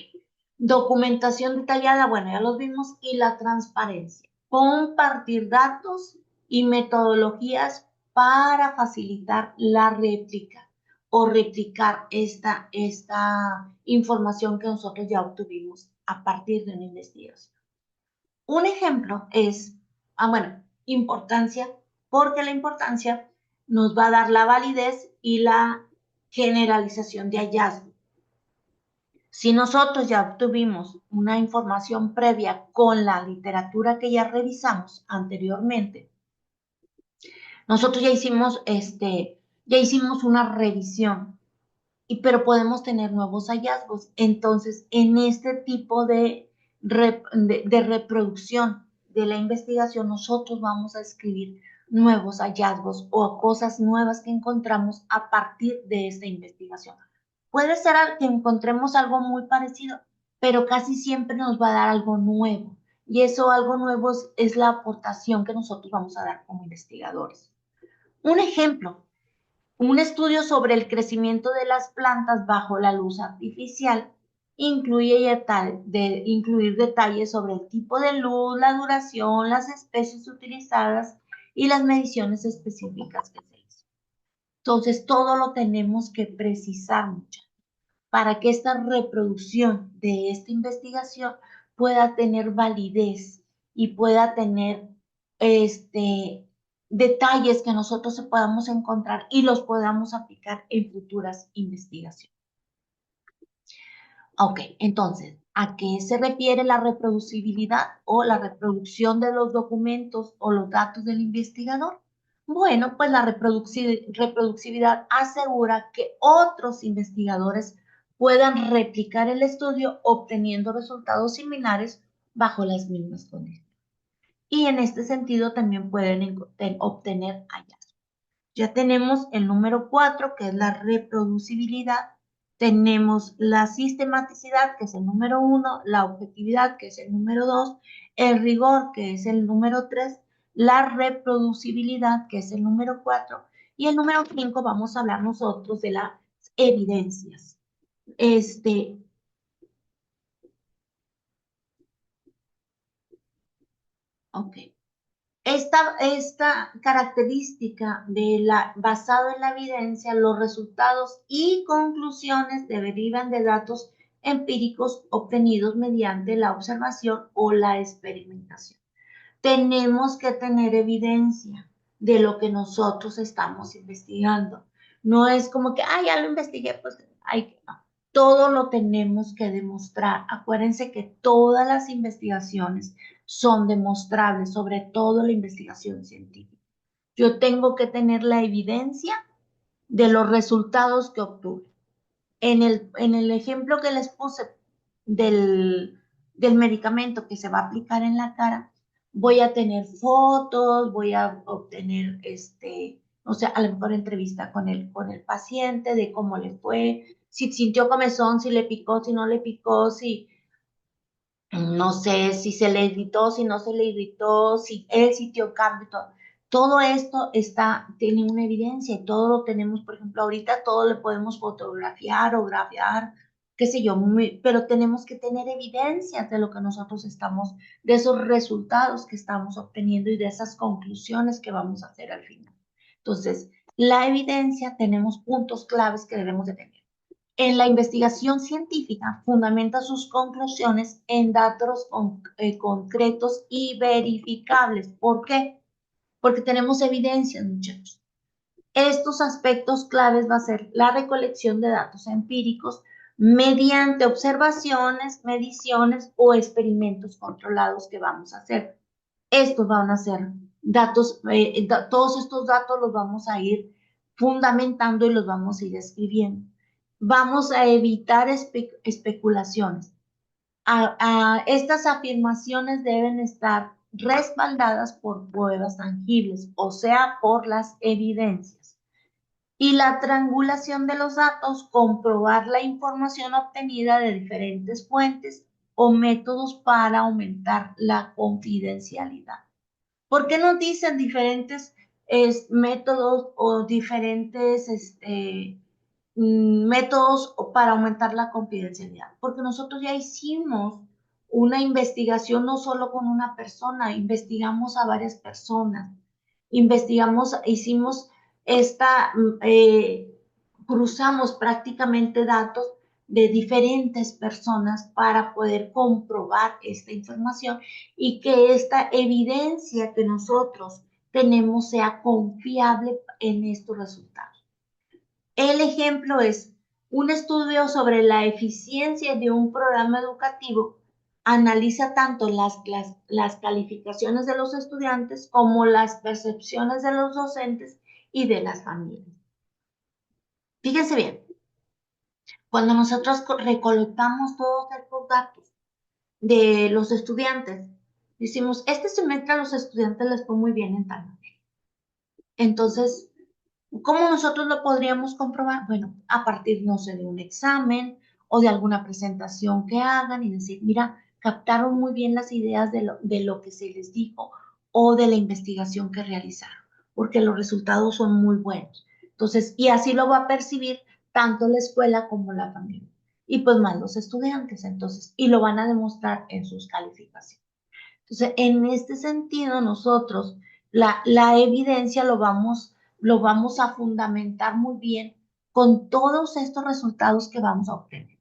Documentación detallada, bueno, ya los vimos, y la transparencia. Compartir datos y metodologías para facilitar la réplica o replicar esta información que nosotros ya obtuvimos a partir de una investigación. Un ejemplo es, bueno, importancia, porque la importancia nos va a dar la validez y la generalización de hallazgos. Si nosotros ya obtuvimos una información previa con la literatura que ya revisamos anteriormente, nosotros ya hicimos una revisión, pero podemos tener nuevos hallazgos. Entonces, en este tipo de reproducción de la investigación, nosotros vamos a escribir nuevos hallazgos o cosas nuevas que encontramos a partir de esta investigación. Puede ser que encontremos algo muy parecido, pero casi siempre nos va a dar algo nuevo. Y eso algo nuevo es la aportación que nosotros vamos a dar como investigadores. Un ejemplo, un estudio sobre el crecimiento de las plantas bajo la luz artificial incluye incluir detalles sobre el tipo de luz, la duración, las especies utilizadas y las mediciones específicas que se hizo. Entonces, todo lo tenemos que precisar mucho para que esta reproducción de esta investigación pueda tener validez y pueda tener detalles que nosotros podamos encontrar y los podamos aplicar en futuras investigaciones. Ok, entonces, ¿a qué se refiere la reproducibilidad o la reproducción de los documentos o los datos del investigador? Bueno, pues la reproducibilidad asegura que otros investigadores puedan replicar el estudio obteniendo resultados similares bajo las mismas condiciones. y en este sentido también pueden obtener hallazgos. Ya tenemos el número 4, que es la reproducibilidad. Tenemos la sistematicidad, que es el número 1, la objetividad, que es el número 2, el rigor, que es el número 3, la reproducibilidad, que es el número 4, y el número 5 vamos a hablar nosotros de las evidencias. Ok. Esta característica basado en la evidencia, los resultados y conclusiones derivan de datos empíricos obtenidos mediante la observación o la experimentación. Tenemos que tener evidencia de lo que nosotros estamos investigando. No es como que, ya lo investigué, pues no. Todo lo tenemos que demostrar. Acuérdense que todas las investigaciones son demostrables, sobre todo la investigación científica. Yo tengo que tener la evidencia de los resultados que obtuve. En el ejemplo que les puse del medicamento que se va a aplicar en la cara, voy a tener fotos, voy a obtener, o sea, a lo mejor entrevista con el paciente de cómo le fue, si sintió comezón, si le picó, si no le picó, si, no sé, si se le irritó, si no se le irritó, si él sintió cambio, todo esto tiene una evidencia y todo lo tenemos, por ejemplo, ahorita todo le podemos fotografiar o grafiar, qué sé yo, pero tenemos que tener evidencias de lo que nosotros estamos, de esos resultados que estamos obteniendo y de esas conclusiones que vamos a hacer al final. Entonces, la evidencia, tenemos puntos claves que debemos de tener. En la investigación científica fundamenta sus conclusiones en datos concretos y verificables. ¿Por qué? Porque tenemos evidencias, muchachos. Estos aspectos claves va a ser la recolección de datos empíricos mediante observaciones, mediciones o experimentos controlados que vamos a hacer. Estos van a ser datos, todos estos datos los vamos a ir fundamentando y los vamos a ir escribiendo. Vamos a evitar especulaciones. Estas afirmaciones deben estar respaldadas por pruebas tangibles, o sea, por las evidencias. Y la triangulación de los datos, comprobar la información obtenida de diferentes fuentes o métodos para aumentar la confidencialidad. ¿Por qué nos dicen diferentes métodos o diferentes métodos para aumentar la confidencialidad? Porque nosotros ya hicimos una investigación no solo con una persona, investigamos a varias personas, hicimos esta, cruzamos prácticamente datos de diferentes personas para poder comprobar esta información y que esta evidencia que nosotros tenemos sea confiable en estos resultados. El ejemplo es un estudio sobre la eficiencia de un programa educativo. Analiza tanto las calificaciones de los estudiantes como las percepciones de los docentes y de las familias. Fíjense bien, cuando nosotros recolectamos todos estos datos de los estudiantes, decimos, este semestre a los estudiantes les fue muy bien en tal materia. Entonces, ¿cómo nosotros lo podríamos comprobar? Bueno, a partir, no sé, de un examen o de alguna presentación que hagan y decir, mira, captaron muy bien las ideas de lo que se les dijo o de la investigación que realizaron, porque los resultados son muy buenos. Entonces, y así lo va a percibir tanto la escuela como la familia. Y pues más los estudiantes, entonces, y lo van a demostrar en sus calificaciones. Entonces, en este sentido, nosotros la evidencia lo vamos a fundamentar muy bien con todos estos resultados que vamos a obtener.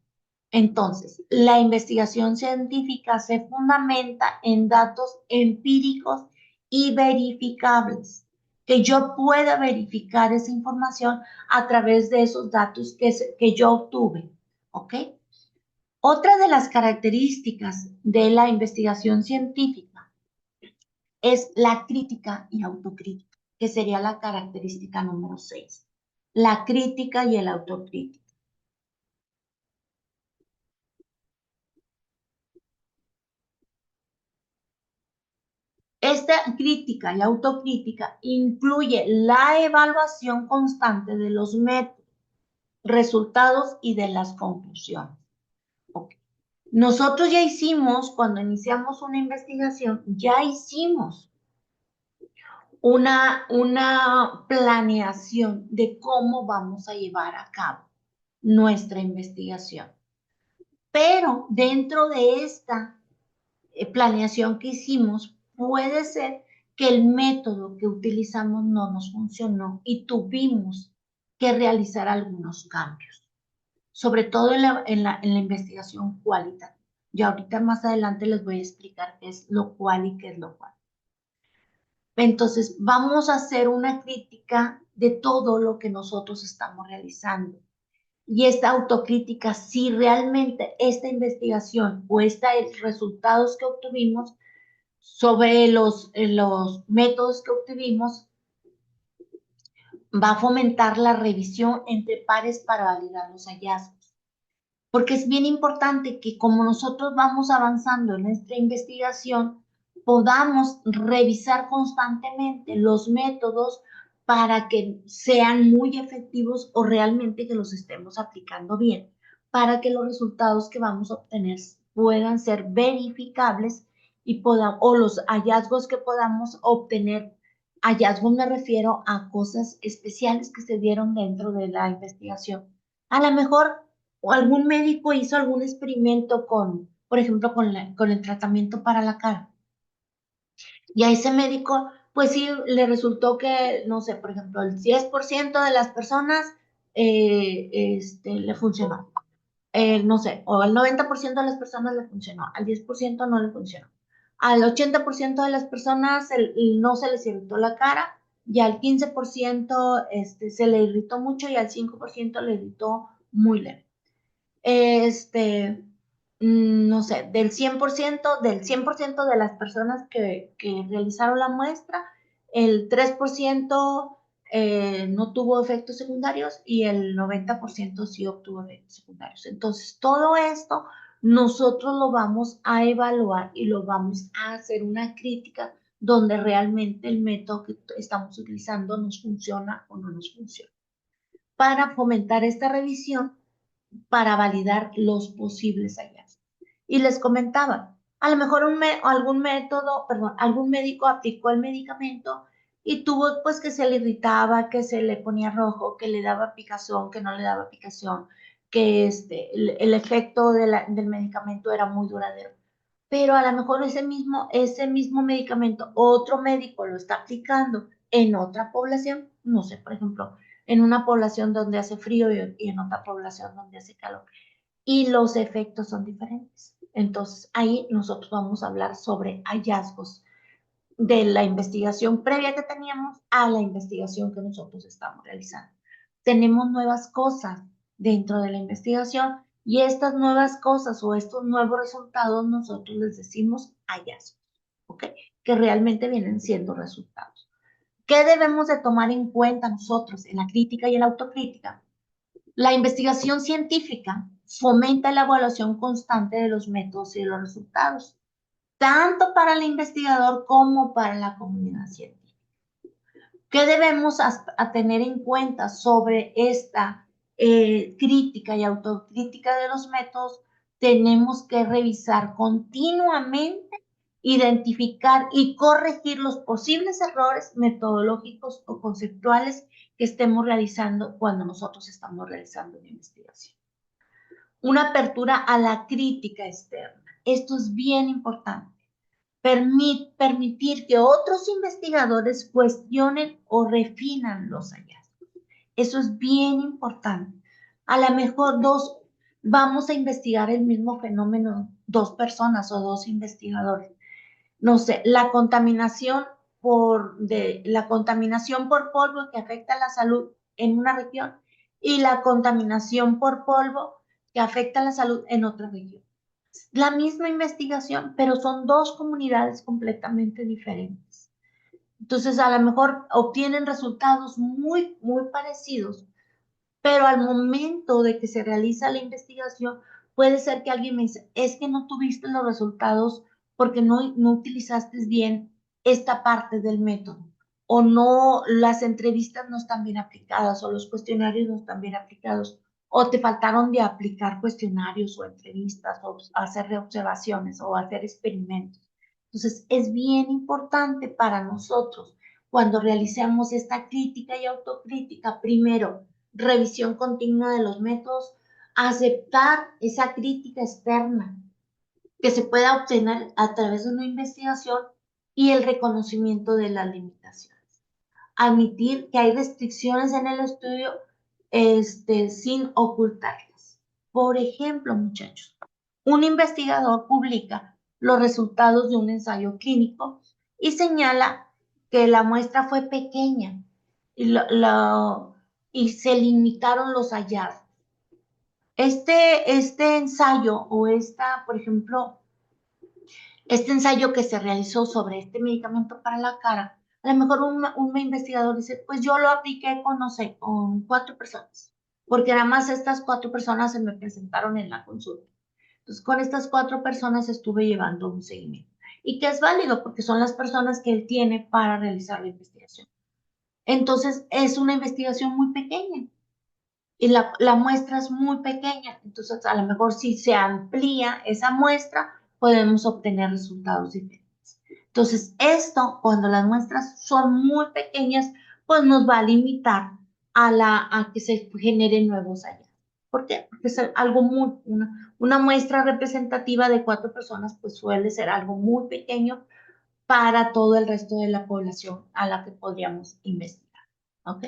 Entonces, la investigación científica se fundamenta en datos empíricos y verificables, que yo pueda verificar esa información a través de esos datos que yo obtuve. ¿Ok? Otra de las características de la investigación científica es la crítica y autocrítica, que sería la característica número 6. La crítica y el autocrítica. Esta crítica y autocrítica incluye la evaluación constante de los métodos, resultados y de las conclusiones. Okay. Nosotros ya hicimos, cuando iniciamos una investigación, ya hicimos una planeación de cómo vamos a llevar a cabo nuestra investigación. Pero dentro de esta planeación que hicimos, puede ser que el método que utilizamos no nos funcionó y tuvimos que realizar algunos cambios, sobre todo en la investigación cualitativa. Y ahorita más adelante les voy a explicar qué es lo cual y qué es lo cual. Entonces, vamos a hacer una crítica de todo lo que nosotros estamos realizando. Y esta autocrítica, si realmente esta investigación o estos resultados que obtuvimos sobre los métodos que obtuvimos, va a fomentar la revisión entre pares para validar los hallazgos. Porque es bien importante que como nosotros vamos avanzando en nuestra investigación, podamos revisar constantemente los métodos para que sean muy efectivos o realmente que los estemos aplicando bien, para que los resultados que vamos a obtener puedan ser verificables y o los hallazgos que podamos obtener. Hallazgos me refiero a cosas especiales que se dieron dentro de la investigación. A lo mejor o algún médico hizo algún experimento por ejemplo, con el tratamiento para la cara. Y a ese médico, pues sí, le resultó que, no sé, por ejemplo, el 10% de las personas le funcionó. No sé, o al 90% de las personas le funcionó, al 10% no le funcionó. Al 80% de las personas no se les irritó la cara y al 15% se le irritó mucho y al 5% le irritó muy leve. No sé, del 100% de las personas que realizaron la muestra, el 3% no tuvo efectos secundarios y el 90% sí obtuvo efectos secundarios. Entonces, todo esto nosotros lo vamos a evaluar y lo vamos a hacer una crítica donde realmente el método que estamos utilizando nos funciona o no nos funciona. Para fomentar esta revisión, para validar los posibles hallazgos. Y les comentaba, a lo mejor algún médico aplicó el medicamento y tuvo pues que se le irritaba, que se le ponía rojo, que le daba picazón, que no le daba picazón, que el efecto del medicamento era muy duradero. Pero a lo mejor ese mismo medicamento, otro médico lo está aplicando en otra población, no sé, por ejemplo, en una población donde hace frío y en otra población donde hace calor. Y los efectos son diferentes. Entonces, ahí nosotros vamos a hablar sobre hallazgos de la investigación previa que teníamos a la investigación que nosotros estamos realizando. Tenemos nuevas cosas dentro de la investigación y estas nuevas cosas o estos nuevos resultados nosotros les decimos hallazgos, ¿ok? Que realmente vienen siendo resultados. ¿Qué debemos de tomar en cuenta nosotros en la crítica y en la autocrítica? La investigación científica fomenta la evaluación constante de los métodos y de los resultados, tanto para el investigador como para la comunidad científica. ¿Qué debemos tener en cuenta sobre esta crítica y autocrítica de los métodos? Tenemos que revisar continuamente, identificar y corregir los posibles errores metodológicos o conceptuales que estemos realizando cuando nosotros estamos realizando una investigación. Una apertura a la crítica externa. Esto es bien importante. Permitir que otros investigadores cuestionen o refinan los hallazgos. Eso es bien importante. A lo mejor vamos a investigar el mismo fenómeno, dos personas o dos investigadores. No sé, la contaminación por polvo que afecta a la salud en una región y la contaminación por polvo que afecta a la salud en otra región. La misma investigación, pero son dos comunidades completamente diferentes. Entonces, a lo mejor obtienen resultados muy, muy parecidos, pero al momento de que se realiza la investigación, puede ser que alguien me dice, es que no tuviste los resultados porque no utilizaste bien esta parte del método, o no, las entrevistas no están bien aplicadas, o los cuestionarios no están bien aplicados, o te faltaron de aplicar cuestionarios o entrevistas, o hacer observaciones, o hacer experimentos. Entonces, es bien importante para nosotros, cuando realicemos esta crítica y autocrítica, primero, revisión continua de los métodos, aceptar esa crítica externa que se pueda obtener a través de una investigación y el reconocimiento de las limitaciones. Admitir que hay restricciones en el estudio sin ocultarlas. Por ejemplo, muchachos, un investigador publica los resultados de un ensayo clínico y señala que la muestra fue pequeña y se limitaron los hallazgos. Este ensayo o por ejemplo, este ensayo que se realizó sobre este medicamento para la cara, a lo mejor un investigador dice, pues yo lo apliqué con, no sé, con 4 personas, porque nada más estas 4 personas se me presentaron en la consulta. Entonces, con estas 4 personas estuve llevando un seguimiento. Y que es válido porque son las personas que él tiene para realizar la investigación. Entonces, es una investigación muy pequeña y la muestra es muy pequeña, entonces a lo mejor si se amplía esa muestra, podemos obtener resultados diferentes. Entonces, esto, cuando las muestras son muy pequeñas, pues nos va a limitar a que se generen nuevos hallazgos. ¿Por qué? Porque es algo una muestra representativa de 4 personas, pues suele ser algo muy pequeño para todo el resto de la población a la que podríamos investigar. ¿Ok?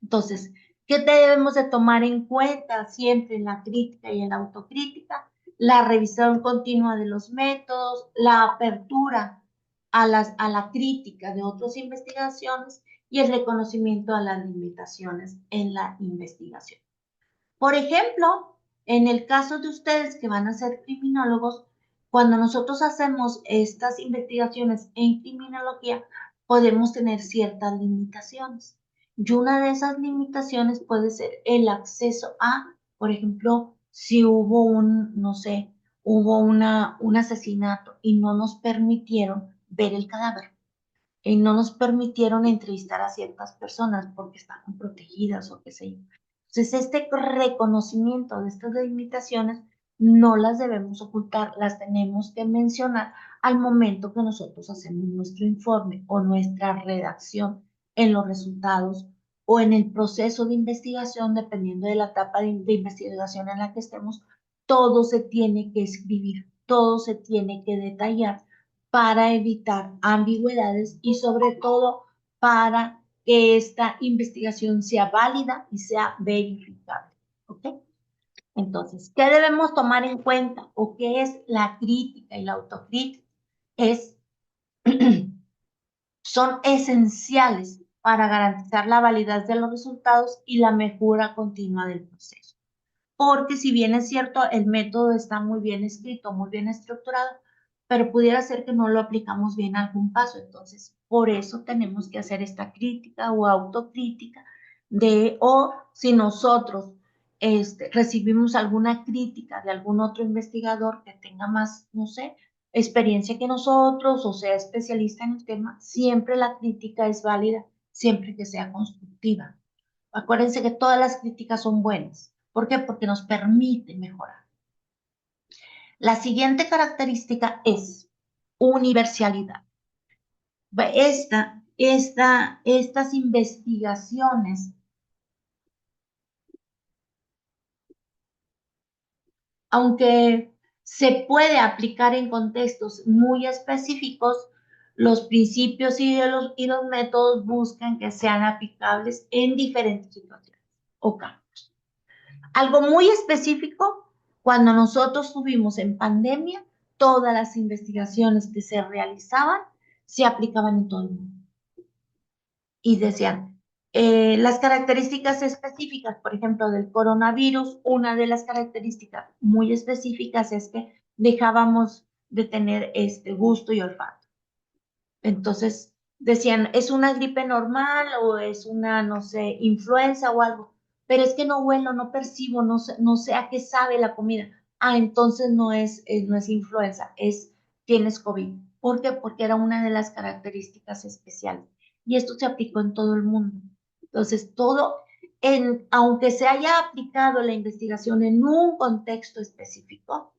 Entonces, ¿qué debemos de tomar en cuenta siempre en la crítica y en la autocrítica? La revisión continua de los métodos, la apertura a la crítica de otras investigaciones y el reconocimiento a las limitaciones en la investigación. Por ejemplo, en el caso de ustedes que van a ser criminólogos, cuando nosotros hacemos estas investigaciones en criminología, podemos tener ciertas limitaciones. Y una de esas limitaciones puede ser el acceso a, por ejemplo, si hubo no sé, hubo un asesinato y no nos permitieron ver el cadáver y no nos permitieron entrevistar a ciertas personas porque estaban protegidas o qué sé yo. Entonces, este reconocimiento de estas limitaciones no las debemos ocultar, las tenemos que mencionar al momento que nosotros hacemos nuestro informe o nuestra redacción en los resultados o en el proceso de investigación, dependiendo de la etapa de investigación en la que estemos, todo se tiene que escribir, todo se tiene que detallar para evitar ambigüedades y sobre todo para que esta investigación sea válida y sea verificable. ¿Ok? Entonces, ¿qué debemos tomar en cuenta o qué es la crítica y la autocrítica? Es, son esenciales para garantizar la validez de los resultados y la mejora continua del proceso. Porque si bien es cierto, el método está muy bien escrito, muy bien estructurado, pero pudiera ser que no lo aplicamos bien a algún paso. Entonces, por eso tenemos que hacer esta crítica o autocrítica o si nosotros recibimos alguna crítica de algún otro investigador que tenga más, no sé, experiencia que nosotros o sea especialista en el tema, siempre la crítica es válida, siempre que sea constructiva. Acuérdense que todas las críticas son buenas. ¿Por qué? Porque nos permite mejorar. La siguiente característica es universalidad. Estas investigaciones, aunque se puede aplicar en contextos muy específicos, los principios y los métodos buscan que sean aplicables en diferentes situaciones o campos. Algo muy específico, cuando nosotros tuvimos en pandemia, todas las investigaciones que se realizaban se aplicaban en todo el mundo. Y decían, las características específicas, por ejemplo, del coronavirus, una de las características muy específicas es que dejábamos de tener este gusto y olfato. Entonces, decían, ¿es una gripe normal o es una, no sé, influenza o algo? Pero es que no huelo, no percibo, no sé a qué sabe la comida. Ah, entonces no es influenza, tienes COVID. ¿Por qué? Porque era una de las características especiales. Y esto se aplicó en todo el mundo. Entonces, aunque se haya aplicado la investigación en un contexto específico,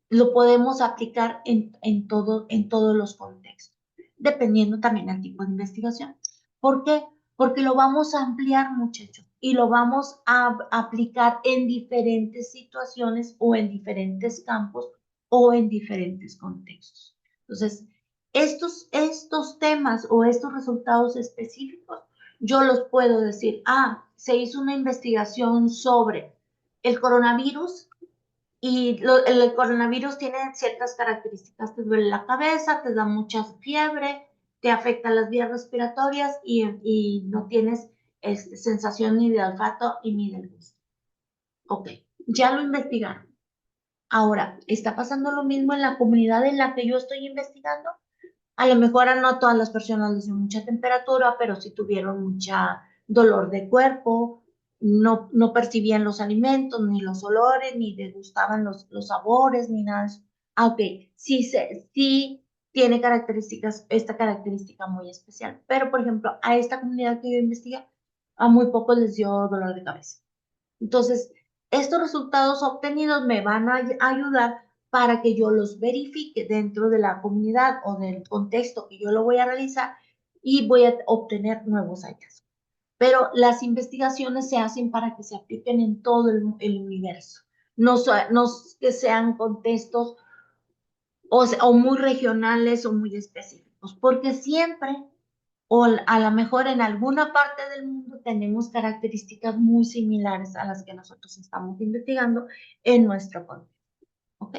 lo podemos aplicar en todos los contextos, dependiendo también del tipo de investigación. ¿Por qué? Porque lo vamos a ampliar, muchachos, y lo vamos a aplicar en diferentes situaciones o en diferentes campos o en diferentes contextos. Entonces, estos temas o estos resultados específicos, yo los puedo decir, se hizo una investigación sobre el coronavirus y el coronavirus tiene ciertas características. Te duele la cabeza, te da mucha fiebre, te afecta las vías respiratorias y no tienes sensación ni de olfato y ni de gusto. Ok, ya lo investigaron. Ahora, ¿está pasando lo mismo en la comunidad en la que yo estoy investigando? A lo mejor no todas las personas les dio mucha temperatura, pero sí tuvieron mucha dolor de cuerpo, no percibían los alimentos, ni los olores, ni degustaban los sabores, ni nada de eso. Ok, sí tiene esta característica muy especial. Pero, por ejemplo, a esta comunidad que yo investigué, a muy pocos les dio dolor de cabeza. Entonces, estos resultados obtenidos me van a ayudar para que yo los verifique dentro de la comunidad o del contexto que yo lo voy a realizar y voy a obtener nuevos hallazgos. Pero las investigaciones se hacen para que se apliquen en todo el universo, no que sean contextos o muy regionales o muy específicos, porque siempre o a lo mejor en alguna parte del mundo tenemos características muy similares a las que nosotros estamos investigando en nuestro contexto. ¿Ok?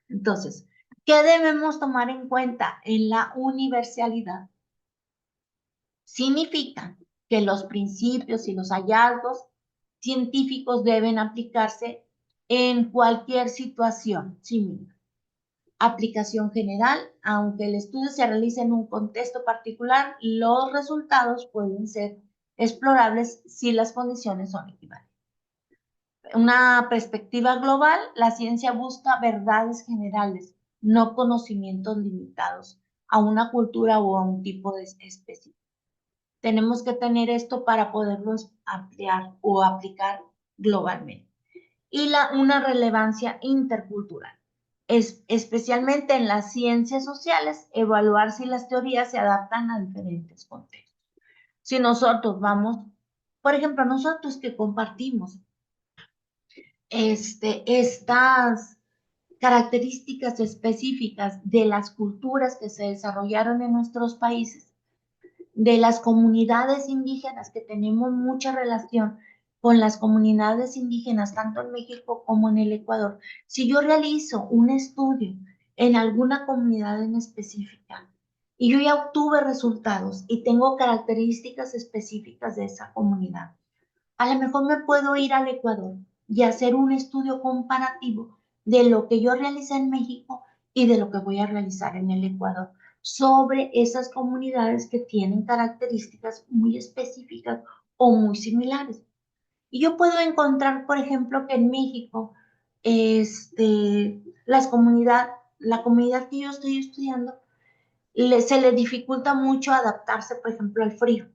Entonces, ¿qué debemos tomar en cuenta en la universalidad? Significa que los principios y los hallazgos científicos deben aplicarse en cualquier situación similar. Aplicación general, aunque el estudio se realice en un contexto particular, los resultados pueden ser explorables si las condiciones son equivalentes. Una perspectiva global, la ciencia busca verdades generales, no conocimientos limitados a una cultura o a un tipo de especie. Tenemos que tener esto para poderlos ampliar o aplicar globalmente. Y una relevancia intercultural. Especialmente en las ciencias sociales, evaluar si las teorías se adaptan a diferentes contextos. Si nosotros vamos, por ejemplo, nosotros que compartimos estas características específicas de las culturas que se desarrollaron en nuestros países, de las comunidades indígenas, que tenemos mucha relación con las comunidades indígenas, tanto en México como en el Ecuador. Si yo realizo un estudio en alguna comunidad en específica y yo ya obtuve resultados y tengo características específicas de esa comunidad, a lo mejor me puedo ir al Ecuador y hacer un estudio comparativo de lo que yo realicé en México y de lo que voy a realizar en el Ecuador sobre esas comunidades que tienen características muy específicas o muy similares. Y yo puedo encontrar, por ejemplo, que en México, la comunidad que yo estoy estudiando, se le dificulta mucho adaptarse, por ejemplo, al frío.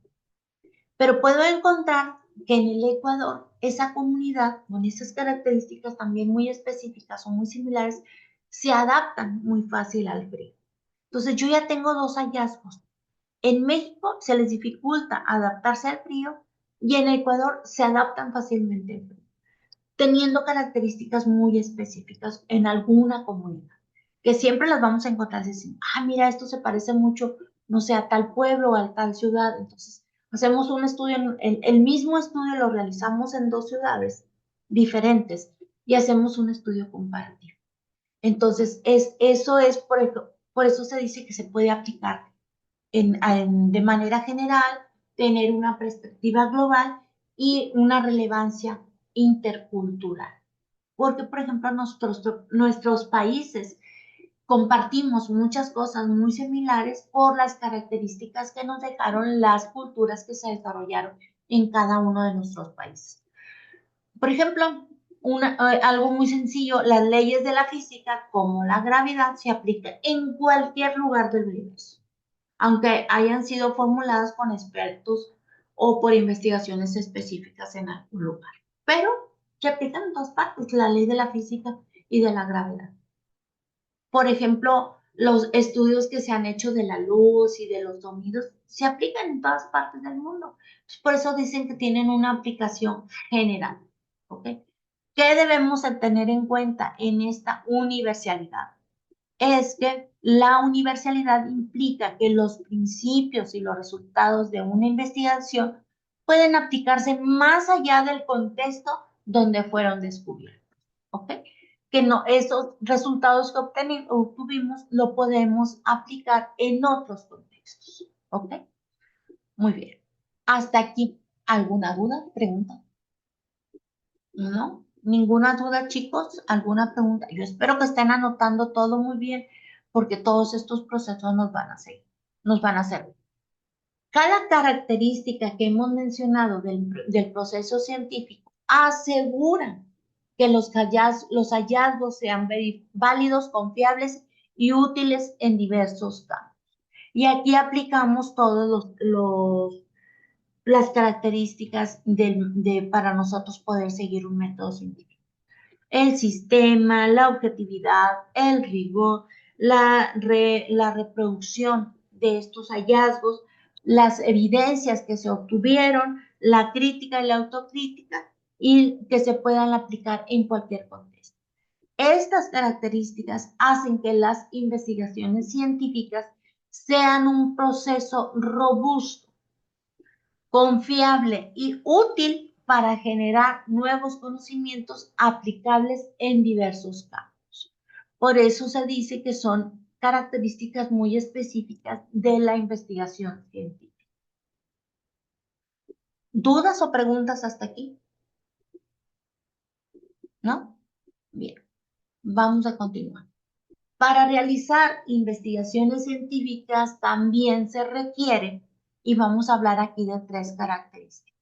Pero puedo encontrar que en el Ecuador, esa comunidad con esas características también muy específicas o muy similares, se adaptan muy fácil al frío. Entonces yo ya tengo dos hallazgos. En México se les dificulta adaptarse al frío y en Ecuador se adaptan fácilmente al frío, teniendo características muy específicas en alguna comunidad, que siempre las vamos a encontrar así, mira, esto se parece mucho, no sé, a tal pueblo o a tal ciudad. Entonces hacemos un estudio, el mismo estudio lo realizamos en dos ciudades diferentes y hacemos un estudio comparativo. Entonces, por eso se dice que se puede aplicar de manera general, tener una perspectiva global y una relevancia intercultural. Porque, por ejemplo, nuestros países compartimos muchas cosas muy similares por las características que nos dejaron las culturas que se desarrollaron en cada uno de nuestros países. Por ejemplo, Algo muy sencillo, las leyes de la física, como la gravedad, se aplican en cualquier lugar del universo, aunque hayan sido formuladas con expertos o por investigaciones específicas en algún lugar. Pero se aplican en todas partes, la ley de la física y de la gravedad. Por ejemplo, los estudios que se han hecho de la luz y de los sonidos se aplican en todas partes del mundo. Por eso dicen que tienen una aplicación general. ¿Ok? ¿Qué debemos de tener en cuenta en esta universalidad? Es que la universalidad implica que los principios y los resultados de una investigación pueden aplicarse más allá del contexto donde fueron descubiertos. ¿Ok? Que no, esos resultados que obtuvimos lo podemos aplicar en otros contextos. ¿Ok? Muy bien. Hasta aquí. ¿Alguna duda? ¿Pregunta? ¿No? ¿Ninguna duda, chicos? ¿Alguna pregunta? Yo espero que estén anotando todo muy bien porque todos estos procesos nos van a seguir, nos van a servir. Cada característica que hemos mencionado del proceso científico asegura que los hallazgos sean válidos, confiables y útiles en diversos campos. Y aquí aplicamos todos las características para nosotros poder seguir un método científico. El sistema, la objetividad, el rigor, la reproducción de estos hallazgos, las evidencias que se obtuvieron, la crítica y la autocrítica y que se puedan aplicar en cualquier contexto. Estas características hacen que las investigaciones científicas sean un proceso robusto, confiable y útil para generar nuevos conocimientos aplicables en diversos campos. Por eso se dice que son características muy específicas de la investigación científica. ¿Dudas o preguntas hasta aquí? ¿No? Bien, vamos a continuar. Para realizar investigaciones científicas también se requiere, y vamos a hablar aquí de 3 características.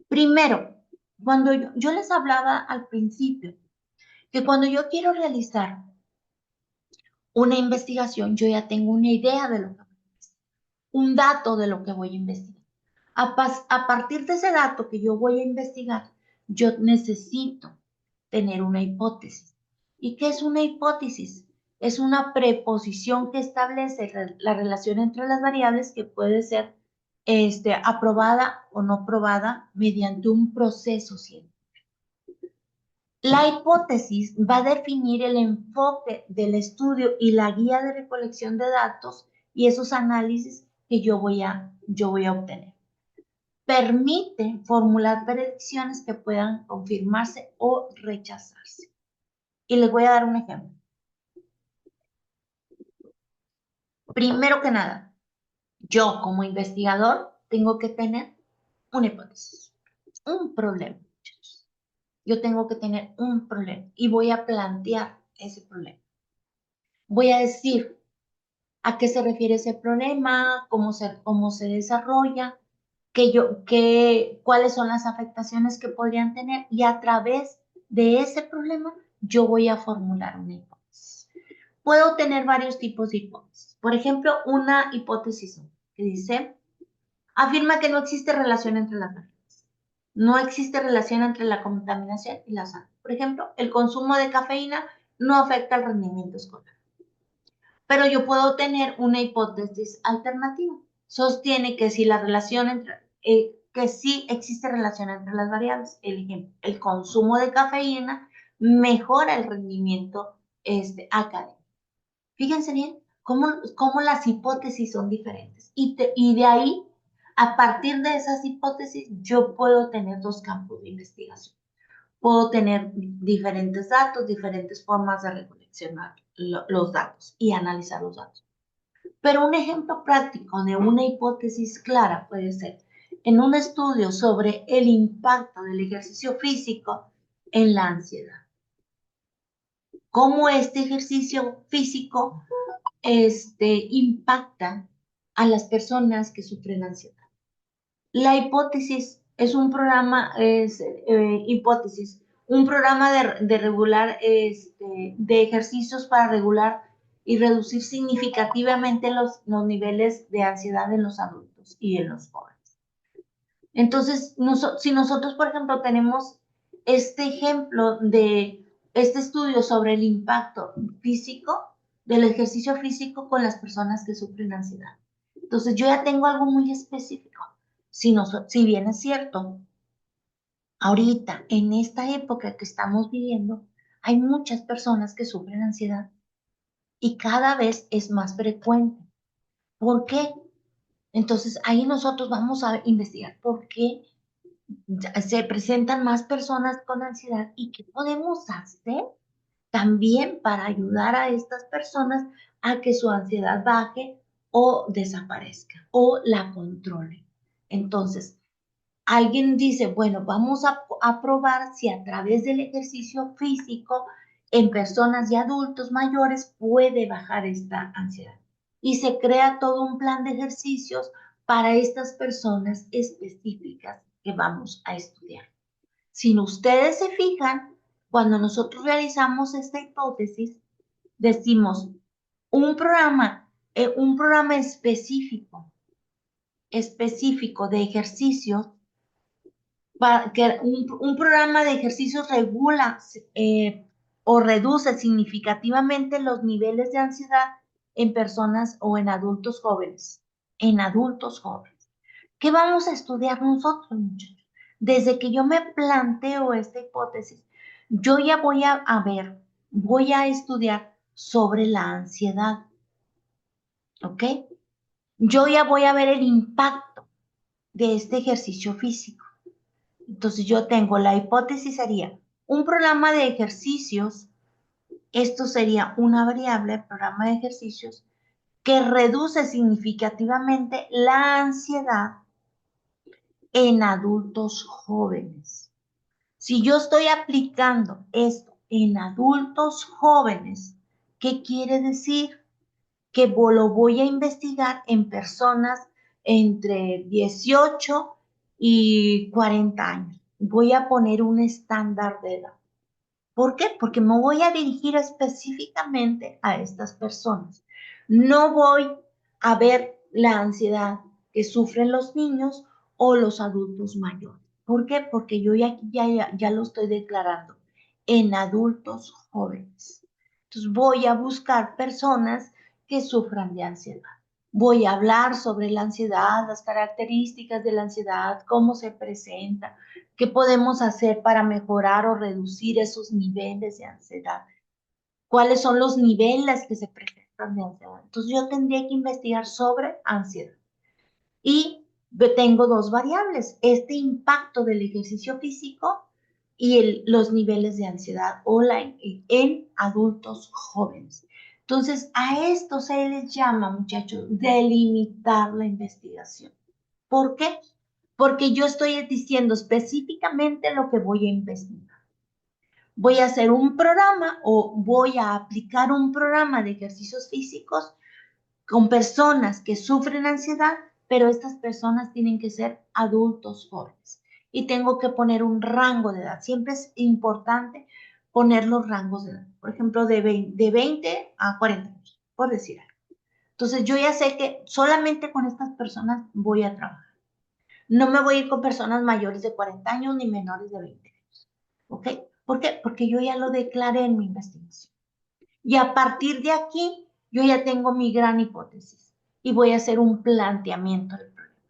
Primero, cuando yo les hablaba al principio, que cuando yo quiero realizar una investigación, yo ya tengo una idea de lo que voy a investigar, un dato de lo que voy a investigar. A partir de ese dato que yo voy a investigar, yo necesito tener una hipótesis. ¿Y qué es una hipótesis? Es una preposición que establece la relación entre las variables que puede ser aprobada o no probada mediante un proceso científico. La hipótesis va a definir el enfoque del estudio y la guía de recolección de datos y esos análisis que yo voy a obtener. Permite formular predicciones que puedan confirmarse o rechazarse. Y les voy a dar un ejemplo. Primero que nada, yo como investigador tengo que tener una hipótesis, un problema. Yo tengo que tener un problema y voy a plantear ese problema. Voy a decir a qué se refiere ese problema, cómo se desarrolla, cuáles son las afectaciones que podrían tener y a través de ese problema yo voy a formular una hipótesis. Puedo tener varios tipos de hipótesis. Por ejemplo, una hipótesis que dice, afirma que no existe relación entre las variables. No existe relación entre la contaminación y la salud. Por ejemplo, el consumo de cafeína no afecta el rendimiento escolar. Pero yo puedo tener una hipótesis alternativa. Sostiene que si la relación que sí existe relación entre las variables. El consumo de cafeína mejora el rendimiento académico. Fíjense bien cómo las hipótesis son diferentes. Y de ahí, a partir de esas hipótesis, yo puedo tener 2 campos de investigación. Puedo tener diferentes datos, diferentes formas de recoleccionar los datos y analizar los datos. Pero un ejemplo práctico de una hipótesis clara puede ser en un estudio sobre el impacto del ejercicio físico en la ansiedad. Cómo este ejercicio físico impacta a las personas que sufren ansiedad. La hipótesis es un programa, hipótesis, un programa de regular, de ejercicios para regular y reducir significativamente los niveles de ansiedad en los adultos y en los jóvenes. Entonces, si nosotros, por ejemplo, tenemos este ejemplo de este estudio sobre el impacto físico del ejercicio físico con las personas que sufren ansiedad. Entonces, yo ya tengo algo muy específico. Si bien es cierto, ahorita, en esta época que estamos viviendo, hay muchas personas que sufren ansiedad y cada vez es más frecuente. ¿Por qué? Entonces, ahí nosotros vamos a investigar por qué se presentan más personas con ansiedad y qué podemos hacer también para ayudar a estas personas a que su ansiedad baje o desaparezca o la controle. Entonces, alguien dice, bueno, vamos a probar si a través del ejercicio físico en personas y adultos mayores puede bajar esta ansiedad. Y se crea todo un plan de ejercicios para estas personas específicas que vamos a estudiar. Si ustedes se fijan, cuando nosotros realizamos esta hipótesis, decimos un programa específico de ejercicios que un programa de ejercicios regula o reduce significativamente los niveles de ansiedad en personas o en adultos jóvenes. En adultos jóvenes. ¿Qué vamos a estudiar nosotros, muchachos? Desde que yo me planteo esta hipótesis, yo ya voy a estudiar sobre la ansiedad, ¿ok? Yo ya voy a ver el impacto de este ejercicio físico. Entonces yo tengo la hipótesis sería un programa de ejercicios, esto sería una variable, programa de ejercicios, que reduce significativamente la ansiedad en adultos jóvenes. Si yo estoy aplicando esto en adultos jóvenes, ¿qué quiere decir? Que lo voy a investigar en personas entre 18 y 40 años. Voy a poner un estándar de edad. ¿Por qué? Porque me voy a dirigir específicamente a estas personas. No voy a ver la ansiedad que sufren los niños o los adultos mayores. ¿Por qué? Porque yo ya lo estoy declarando en adultos jóvenes. Entonces voy a buscar personas que sufran de ansiedad. Voy a hablar sobre la ansiedad, las características de la ansiedad, cómo se presenta, qué podemos hacer para mejorar o reducir esos niveles de ansiedad, cuáles son los niveles que se presentan de ansiedad. Entonces yo tendría que investigar sobre ansiedad. Y tengo dos variables, este impacto del ejercicio físico y los niveles de ansiedad en adultos jóvenes. Entonces, a esto se les llama, muchachos, delimitar la investigación. ¿Por qué? Porque yo estoy diciendo específicamente lo que voy a investigar. Voy a hacer un programa o voy a aplicar un programa de ejercicios físicos con personas que sufren ansiedad, pero estas personas tienen que ser adultos jóvenes. Y tengo que poner un rango de edad. Siempre es importante poner los rangos de edad. Por ejemplo, de 20 a 40 años, por decir algo. Entonces, yo ya sé que solamente con estas personas voy a trabajar. No me voy a ir con personas mayores de 40 años ni menores de 20 años. ¿Ok? ¿Por qué? Porque yo ya lo declaré en mi investigación. Y a partir de aquí, yo ya tengo mi gran hipótesis y voy a hacer un planteamiento del problema.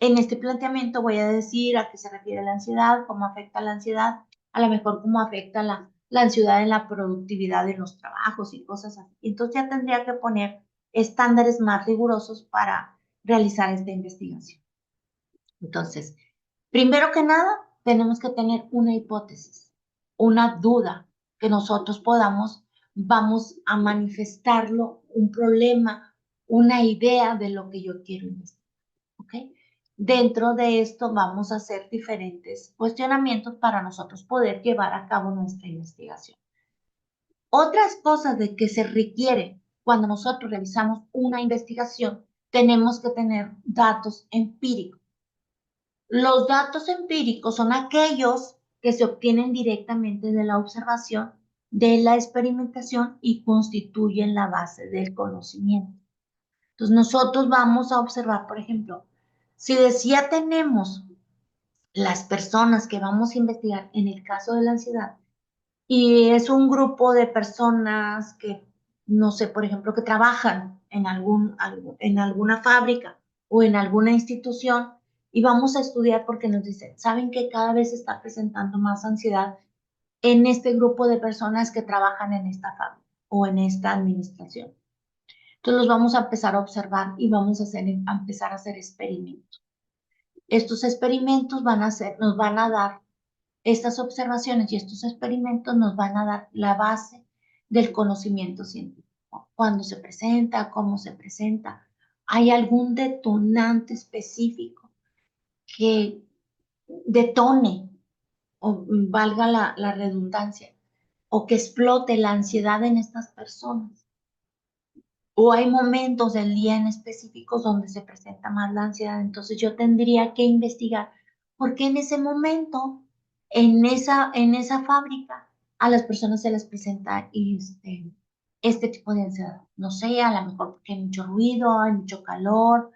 En este planteamiento voy a decir a qué se refiere la ansiedad, cómo afecta la ansiedad, a lo mejor cómo afecta la ansiedad en la productividad de los trabajos y cosas así. Entonces ya tendría que poner estándares más rigurosos para realizar esta investigación. Entonces, primero que nada, tenemos que tener una hipótesis, una duda que nosotros vamos a manifestarlo, un problema, una idea de lo que yo quiero investigar. ¿Ok? Dentro de esto vamos a hacer diferentes cuestionamientos para nosotros poder llevar a cabo nuestra investigación. Otras cosas de que se requiere cuando nosotros realizamos una investigación, tenemos que tener datos empíricos. Los datos empíricos son aquellos que se obtienen directamente de la observación, de la experimentación y constituyen la base del conocimiento. Entonces nosotros vamos a observar, por ejemplo, si ya tenemos las personas que vamos a investigar en el caso de la ansiedad, y es un grupo de personas que, no sé, por ejemplo, que trabajan en en alguna fábrica o en alguna institución, y vamos a estudiar porque nos dicen, saben que cada vez se está presentando más ansiedad en este grupo de personas que trabajan en esta fábrica o en esta administración. Entonces los vamos a empezar a observar y vamos a empezar a hacer experimentos. Estos experimentos nos van a dar, estas observaciones y estos experimentos nos van a dar la base del conocimiento científico. Cuándo se presenta, cómo se presenta. ¿Hay algún detonante específico que detone, o valga la redundancia, o que explote la ansiedad en estas personas? ¿O hay momentos del día en específicos donde se presenta más la ansiedad? Entonces yo tendría que investigar por qué en ese momento, en esa fábrica, a las personas se les presenta este tipo de ansiedad. No sé, a lo mejor porque hay mucho ruido, hay mucho calor,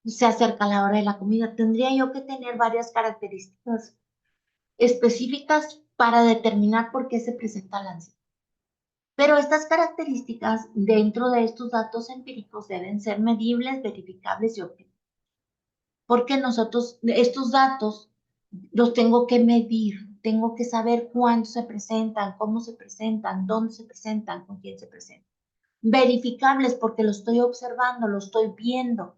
se acerca la hora de la comida. Tendría yo que tener varias características específicas para determinar por qué se presenta la ansiedad. Pero estas características dentro de estos datos empíricos deben ser medibles, verificables y objetivos. Porque nosotros, estos datos, los tengo que medir, tengo que saber cuándo se presentan, cómo se presentan, dónde se presentan, con quién se presentan. Verificables porque lo estoy observando, lo estoy viendo.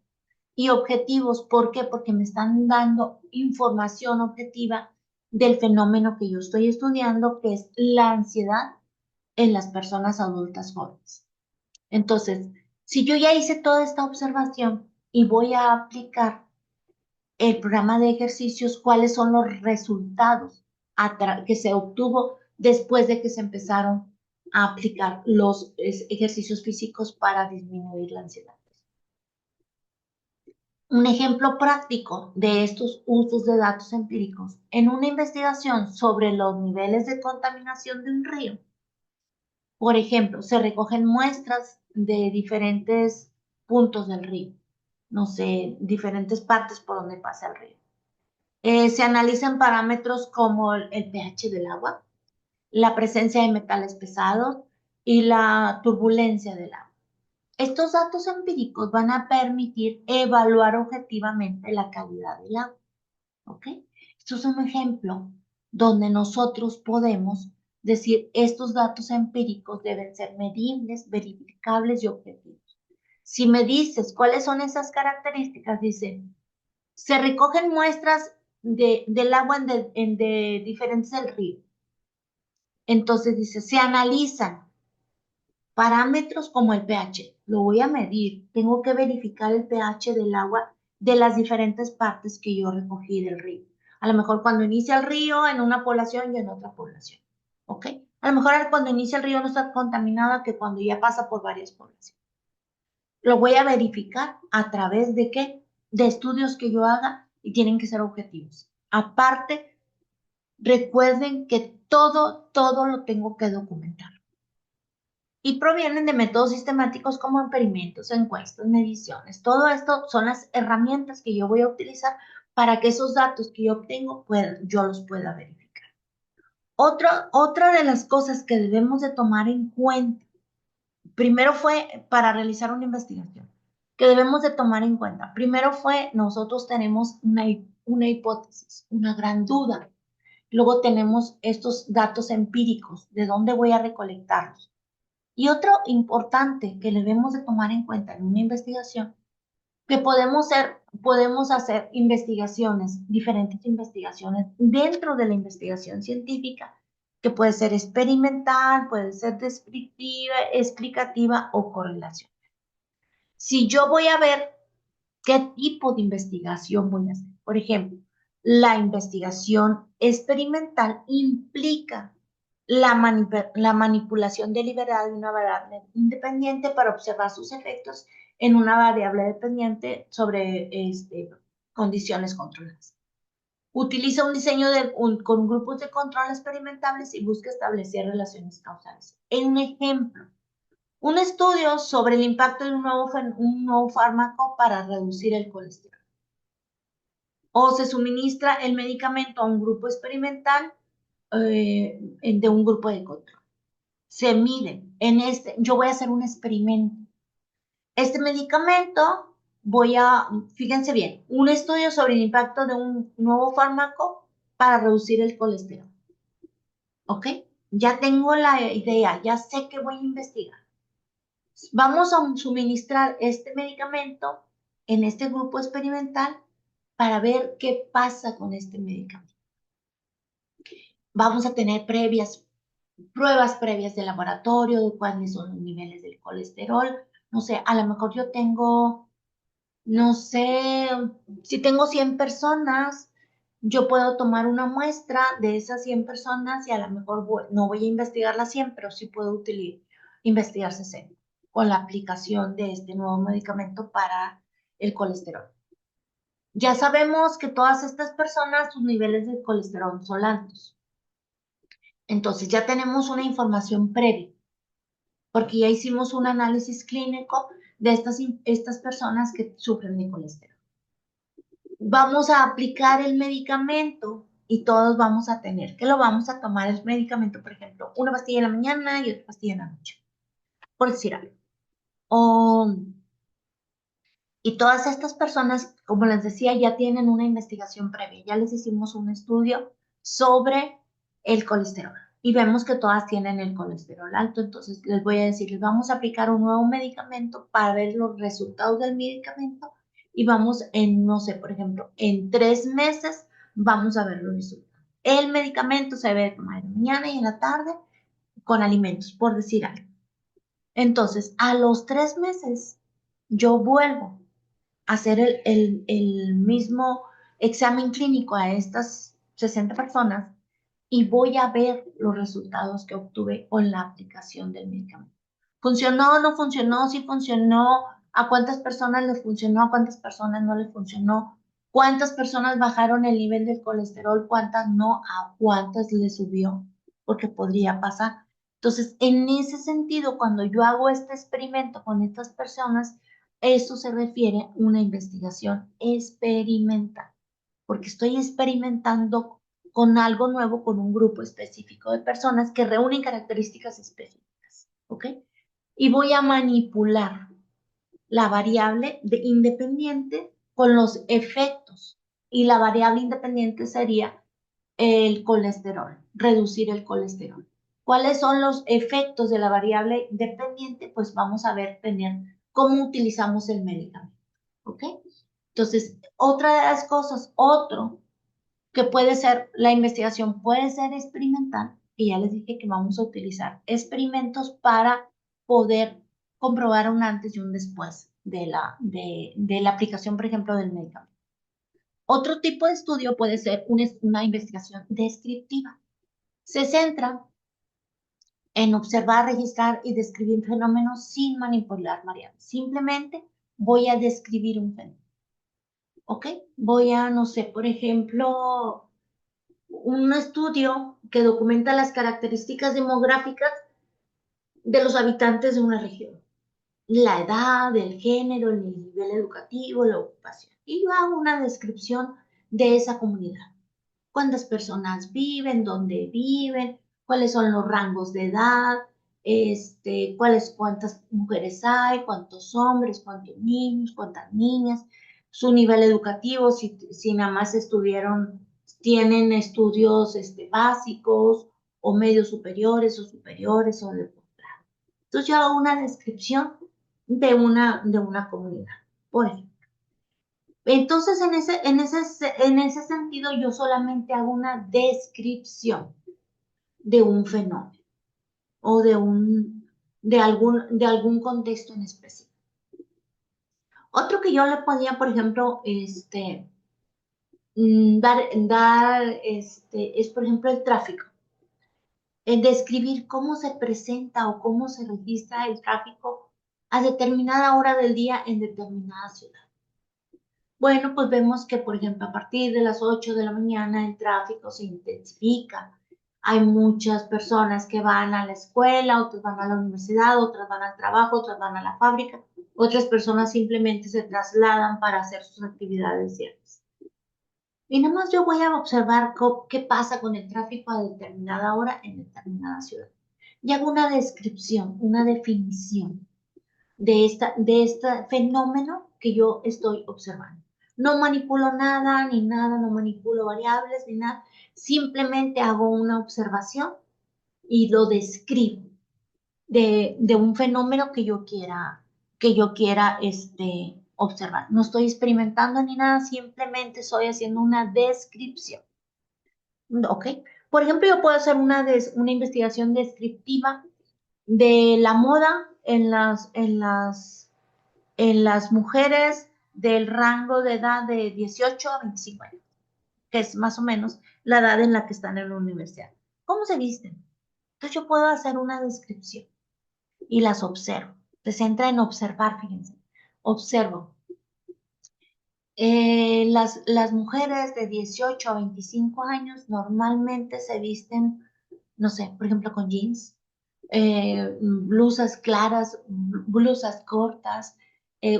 Y objetivos, ¿por qué? Porque me están dando información objetiva del fenómeno que yo estoy estudiando, que es la ansiedad en las personas adultas jóvenes. Entonces, si yo ya hice toda esta observación y voy a aplicar el programa de ejercicios, ¿cuáles son los resultados que se obtuvo después de que se empezaron a aplicar los ejercicios físicos para disminuir la ansiedad? Un ejemplo práctico de estos usos de datos empíricos en una investigación sobre los niveles de contaminación de un río. Por ejemplo, se recogen muestras de diferentes puntos del río, no sé, diferentes partes por donde pasa el río. Se analizan parámetros como el pH del agua, la presencia de metales pesados y la turbulencia del agua. Estos datos empíricos van a permitir evaluar objetivamente la calidad del agua. ¿Ok? Esto es un ejemplo donde nosotros podemos decir estos datos empíricos deben ser medibles, verificables y objetivos. Si me dices cuáles son esas características, dice, se recogen muestras del agua de diferentes del río. Entonces dice, se analizan parámetros como el pH. Lo voy a medir. Tengo que verificar el pH del agua de las diferentes partes que yo recogí del río. A lo mejor cuando inicia el río en una población y en otra población. ¿Ok? A lo mejor cuando inicia el río no está contaminada que cuando ya pasa por varias poblaciones. Lo voy a verificar a través de qué? De estudios que yo haga y tienen que ser objetivos. Aparte, recuerden que todo lo tengo que documentar. Y provienen de métodos sistemáticos como experimentos, encuestas, mediciones. Todo esto son las herramientas que yo voy a utilizar para que esos datos que yo obtengo, yo los pueda verificar. Otra de las cosas que debemos de tomar en cuenta, primero fue para realizar una investigación, que debemos de tomar en cuenta. Primero fue, nosotros tenemos una hipótesis, una gran duda. Luego tenemos estos datos empíricos, de dónde voy a recolectarlos. Y otro importante que debemos de tomar en cuenta en una investigación, que podemos hacer investigaciones, diferentes investigaciones dentro de la investigación científica, que puede ser experimental, puede ser descriptiva, explicativa o correlación. Si yo voy a ver qué tipo de investigación voy a hacer, por ejemplo, la investigación experimental implica la manipulación deliberada de una variable independiente para observar sus efectos en una variable dependiente sobre condiciones controladas. Utiliza un diseño con grupos de control experimentables y busca establecer relaciones causales. Un ejemplo, un estudio sobre el impacto de un nuevo fármaco para reducir el colesterol. O se suministra el medicamento a un grupo experimental de un grupo de control. Se miden. Yo voy a hacer un experimento. Este medicamento, fíjense bien, un estudio sobre el impacto de un nuevo fármaco para reducir el colesterol. ¿Ok? Ya tengo la idea, ya sé que voy a investigar. Vamos a suministrar este medicamento en este grupo experimental para ver qué pasa con este medicamento. Vamos a tener pruebas previas de laboratorio de cuáles son los niveles del colesterol. No sé, a lo mejor yo tengo, no sé, si tengo 100 personas, yo puedo tomar una muestra de esas 100 personas y a lo mejor no voy a investigar las 100, pero sí puedo investigar 60 con la aplicación de este nuevo medicamento para el colesterol. Ya sabemos que todas estas personas, sus niveles de colesterol son altos. Entonces ya tenemos una información previa, porque ya hicimos un análisis clínico de estas personas que sufren de colesterol. Vamos a aplicar el medicamento y todos vamos a tener que lo vamos a tomar el medicamento, por ejemplo, una pastilla en la mañana y otra pastilla en la noche, por decir algo. Y todas estas personas, como les decía, ya tienen una investigación previa, ya les hicimos un estudio sobre el colesterol y vemos que todas tienen el colesterol alto. Entonces les voy a decir, les vamos a aplicar un nuevo medicamento para ver los resultados del medicamento y vamos no sé, por ejemplo, en 3 meses vamos a ver los resultados. El medicamento se debe tomar en la mañana y en la tarde con alimentos, por decir algo. Entonces, a los 3 meses, yo vuelvo hacer el mismo examen clínico a estas 60 personas y voy a ver los resultados que obtuve con la aplicación del medicamento. ¿Funcionó o no funcionó? Si funcionó, ¿a cuántas personas les funcionó? ¿A cuántas personas no les funcionó? ¿Cuántas personas bajaron el nivel del colesterol? ¿Cuántas no? ¿A cuántas les subió? Porque podría pasar. Entonces, en ese sentido, cuando yo hago este experimento con estas personas, eso se refiere a una investigación experimental, porque estoy experimentando con algo nuevo, con un grupo específico de personas que reúnen características específicas, ¿ok? Y voy a manipular la variable independiente con los efectos. Y la variable independiente sería el colesterol, reducir el colesterol. ¿Cuáles son los efectos de la variable dependiente? Pues vamos a tener cómo utilizamos el medicamento. ¿Ok? Entonces, otra de las cosas, otro que puede ser, la investigación puede ser experimental, y ya les dije que vamos a utilizar experimentos para poder comprobar un antes y un después de la aplicación, por ejemplo, del medicamento. Otro tipo de estudio puede ser una investigación descriptiva. Se centra en observar, registrar y describir fenómenos sin manipular variables. Simplemente voy a describir un fenómeno. ¿Ok? Voy a, no sé, por ejemplo, un estudio que documenta las características demográficas de los habitantes de una región. La edad, el género, el nivel educativo, la ocupación. Y yo hago una descripción de esa comunidad. ¿Cuántas personas viven? ¿Dónde viven? ¿Cuáles son los rangos de edad? Cuántas mujeres hay, cuántos hombres, cuántos niños, cuántas niñas, su nivel educativo, si nada más tienen estudios básicos o medios superiores o de posgrado. Entonces yo hago una descripción de una comunidad, por ejemplo. Entonces, en ese sentido, yo solamente hago una descripción de un fenómeno o de algún contexto en específico. Otro que yo le podía, por ejemplo, es, por ejemplo, el tráfico. El describir cómo se presenta o cómo se registra el tráfico a determinada hora del día en determinada ciudad. Bueno, pues vemos que, por ejemplo, a partir de las 8 de la mañana el tráfico se intensifica. Hay muchas personas que van a la escuela, otras van a la universidad, otras van al trabajo, otras van a la fábrica, otras personas simplemente se trasladan para hacer sus actividades diarias. Y nada más yo voy a observar qué pasa con el tráfico a determinada hora en determinada ciudad. Y hago una descripción, una definición de este fenómeno que yo estoy observando. No manipulo nada, ni nada, no manipulo variables, ni nada. Simplemente hago una observación y lo describo de un fenómeno que yo quiera observar. No estoy experimentando ni nada, simplemente estoy haciendo una descripción. ¿Ok? Por ejemplo, yo puedo hacer una investigación descriptiva de la moda en las mujeres del rango de edad de 18 a 25 años, que es más o menos la edad en la que están en la universidad. ¿Cómo se visten? Entonces yo puedo hacer una descripción y las observo. Se centra en observar, fíjense. Observo. Las mujeres de 18 a 25 años normalmente se visten, no sé, por ejemplo, con jeans, blusas claras, blusas cortas,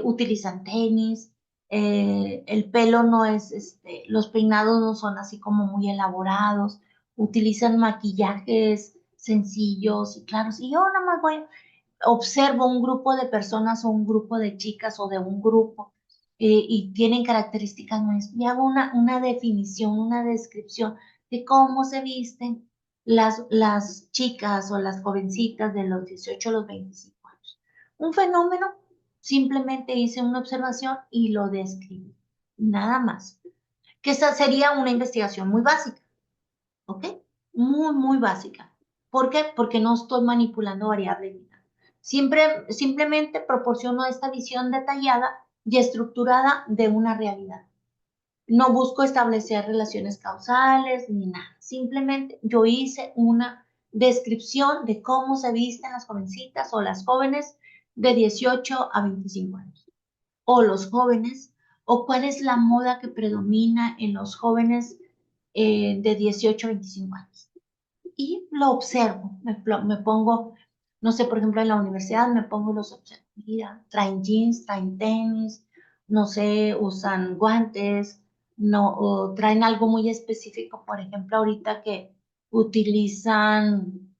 utilizan tenis, el pelo no es, los peinados no son así como muy elaborados, utilizan maquillajes sencillos y claros. Y yo nada más observo un grupo de personas o un grupo de chicas o de un grupo y tienen características muy, y hago una definición, una descripción de cómo se visten las chicas o las jovencitas de los 18 a los 25 años. Un fenómeno, simplemente hice una observación y lo describí, nada más. Que esa sería una investigación muy básica, ¿ok? Muy, muy básica. ¿Por qué? Porque no estoy manipulando variables ni nada. Simplemente proporciono esta visión detallada y estructurada de una realidad. No busco establecer relaciones causales ni nada. Simplemente yo hice una descripción de cómo se visten las jovencitas o las jóvenes de 18 a 25 años. O los jóvenes, o cuál es la moda que predomina en los jóvenes de 18 a 25 años. Y lo observo, me pongo, no sé, por ejemplo, en la universidad me pongo los observo. Mira, traen jeans, traen tenis, no sé, usan guantes, no, o traen algo muy específico, por ejemplo, ahorita que utilizan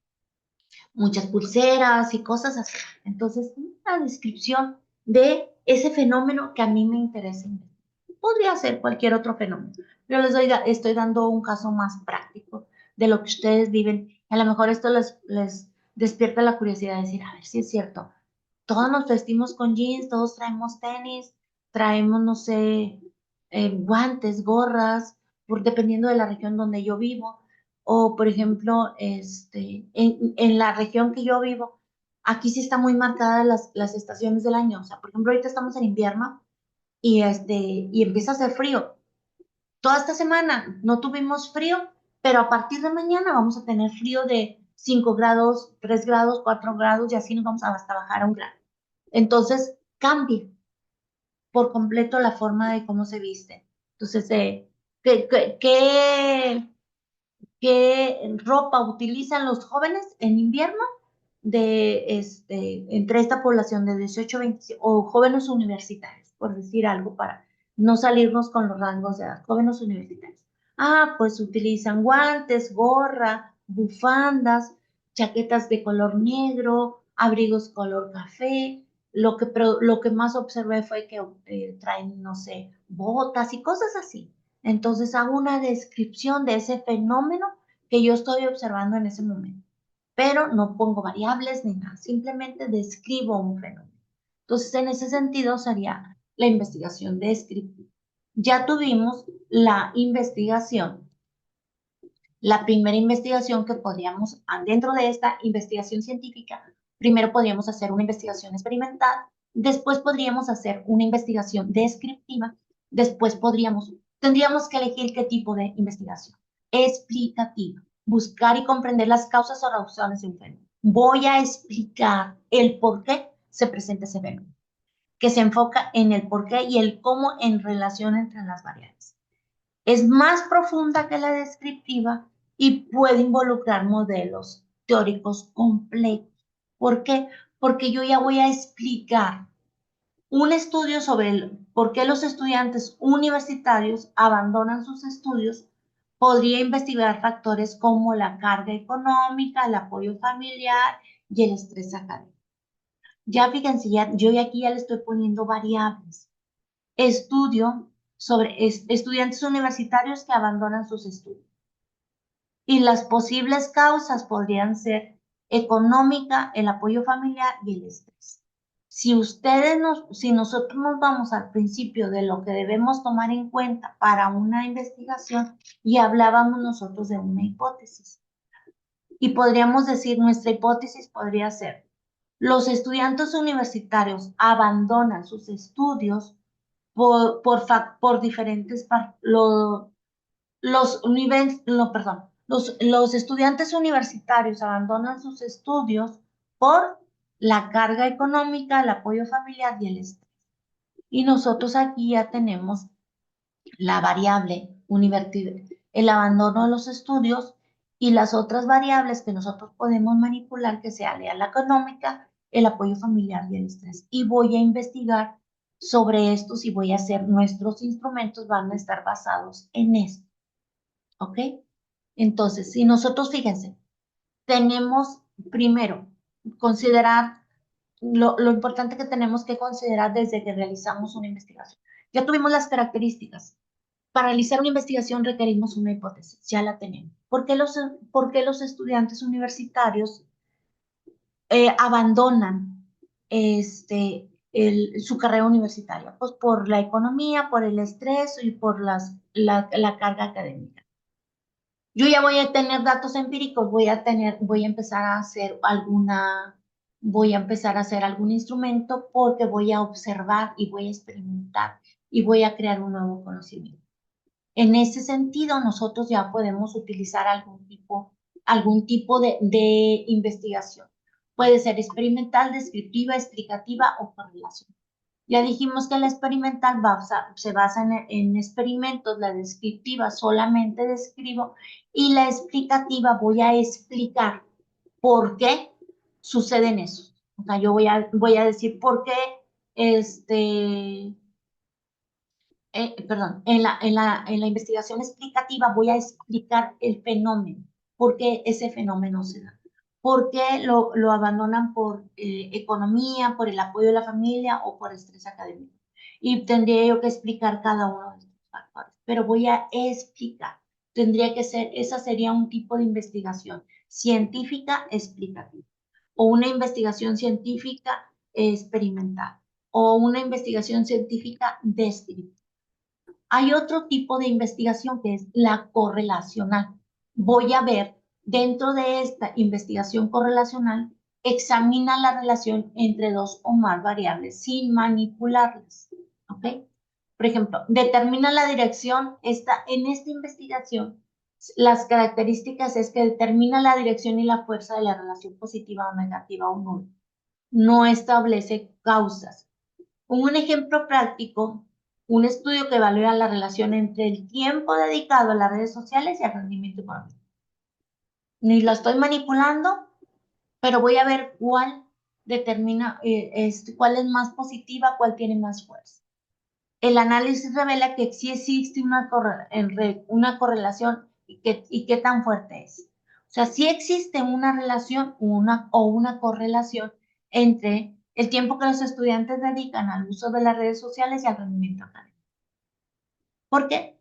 muchas pulseras y cosas así. Entonces, una descripción de ese fenómeno que a mí me interesa. Podría ser cualquier otro fenómeno. Yo estoy dando un caso más práctico de lo que ustedes viven. A lo mejor esto les despierta la curiosidad de decir, a ver si es cierto. Todos nos vestimos con jeans, todos traemos tenis, traemos, no sé, guantes, gorras, dependiendo de la región donde yo vivo. O, por ejemplo, en la región que yo vivo, aquí sí está muy marcada las estaciones del año. O sea, por ejemplo, ahorita estamos en invierno y empieza a hacer frío. Toda esta semana no tuvimos frío, pero a partir de mañana vamos a tener frío de 5 grados, 3 grados, 4 grados y así nos vamos hasta bajar a 1 grado. Entonces, cambia por completo la forma de cómo se viste. Entonces, ¿qué ropa utilizan los jóvenes en invierno entre esta población de 18 a 25 o jóvenes universitarios, por decir algo para no salirnos con los rangos de edad, jóvenes universitarios? Ah, pues utilizan guantes, gorra, bufandas, chaquetas de color negro, abrigos color café. Lo que más observé fue que traen, no sé, botas y cosas así. Entonces hago una descripción de ese fenómeno que yo estoy observando en ese momento, pero no pongo variables ni nada, simplemente describo un fenómeno. Entonces, en ese sentido sería la investigación descriptiva. Ya tuvimos la investigación, la primera investigación que podríamos, dentro de esta investigación científica, primero podríamos hacer una investigación experimental, después podríamos hacer una investigación descriptiva, después tendríamos que elegir qué tipo de investigación. Explicativa, buscar y comprender las causas o razones de un fenómeno. Voy a explicar el por qué se presenta ese fenómeno. que se enfoca en el por qué y el cómo en relación entre las variables. Es más profunda que la descriptiva y puede involucrar modelos teóricos complejos. ¿Por qué? Porque yo ya voy a explicar un estudio sobre por qué los estudiantes universitarios abandonan sus estudios. Podría investigar factores como la carga económica, el apoyo familiar y el estrés académico. Ya fíjense, yo aquí ya le estoy poniendo variables. Estudio sobre estudiantes universitarios que abandonan sus estudios. Y las posibles causas podrían ser económica, el apoyo familiar y el estrés. Si nosotros nos vamos al principio de lo que debemos tomar en cuenta para una investigación y hablábamos nosotros de una hipótesis. Y podríamos decir, nuestra hipótesis podría ser, los estudiantes universitarios abandonan sus estudios por diferentes los estudiantes universitarios abandonan sus estudios por la carga económica, el apoyo familiar y el estrés. Y nosotros aquí ya tenemos la variable el abandono de los estudios y las otras variables que nosotros podemos manipular, que sea la económica, el apoyo familiar y el estrés. Y voy a investigar sobre estos y voy a hacer nuestros instrumentos, van a estar basados en esto. ¿Ok? Entonces, si nosotros, fíjense, tenemos primero considerar lo importante que tenemos que considerar desde que realizamos una investigación. Ya tuvimos las características. Para realizar una investigación requerimos una hipótesis, ya la tenemos. ¿Por qué los estudiantes universitarios abandonan su carrera universitaria? Pues por la economía, por el estrés y por la carga académica. Yo ya voy a tener datos empíricos, voy a empezar a hacer algún instrumento porque voy a observar y voy a experimentar y voy a crear un nuevo conocimiento. En ese sentido, nosotros ya podemos utilizar algún tipo de investigación. Puede ser experimental, descriptiva, explicativa o correlación. Ya dijimos que la experimental se basa en experimentos, la descriptiva solamente describo y la explicativa voy a explicar por qué suceden eso. O sea, yo voy a decir por qué, perdón, en la investigación explicativa voy a explicar el fenómeno, por qué ese fenómeno se da. ¿Por qué lo abandonan por economía, por el apoyo de la familia o por estrés académico? Y tendría yo que explicar cada uno de estos factores, pero voy a explicar. Esa sería un tipo de investigación científica explicativa, o una investigación científica experimental, o una investigación científica descriptiva. Hay otro tipo de investigación que es la correlacional. Voy a ver, dentro de esta investigación correlacional, examina la relación entre dos o más variables sin manipularlas. ¿Ok? Por ejemplo, determina la dirección. En esta investigación, las características es que determina la dirección y la fuerza de la relación positiva o negativa o nula. No establece causas. Un ejemplo práctico, un estudio que evalúa la relación entre el tiempo dedicado a las redes sociales y el rendimiento económico. Ni lo estoy manipulando, pero voy a ver cuál es más positiva, cuál tiene más fuerza. El análisis revela que sí existe una correlación y qué tan fuerte es. O sea, sí existe una relación o una correlación entre el tiempo que los estudiantes dedican al uso de las redes sociales y al rendimiento académico. ¿Por qué?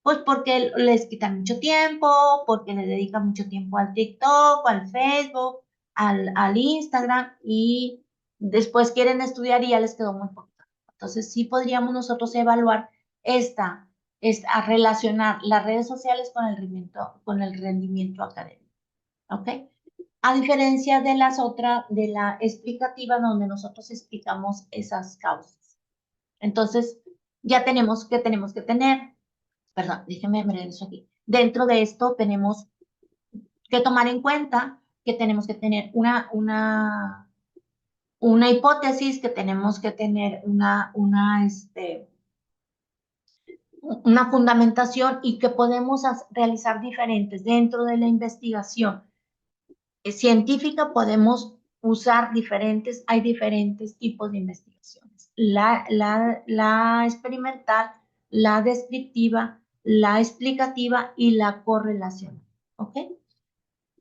Pues porque les quitan mucho tiempo, porque les dedican mucho tiempo al TikTok, al Facebook, al Instagram y después quieren estudiar y ya les quedó muy poco. Entonces sí podríamos nosotros evaluar a relacionar las redes sociales con el rendimiento académico. ¿Ok? A diferencia de de la explicativa donde nosotros explicamos esas causas. Entonces, ya tenemos que tener, perdón, déjenme ver eso aquí. Dentro de esto tenemos que tomar en cuenta que tenemos que tener una hipótesis, que tenemos que tener una fundamentación y que podemos realizar diferentes. Dentro de la investigación científica podemos usar hay diferentes tipos de investigaciones. La experimental, la descriptiva, la explicativa y la correlación. ¿Ok?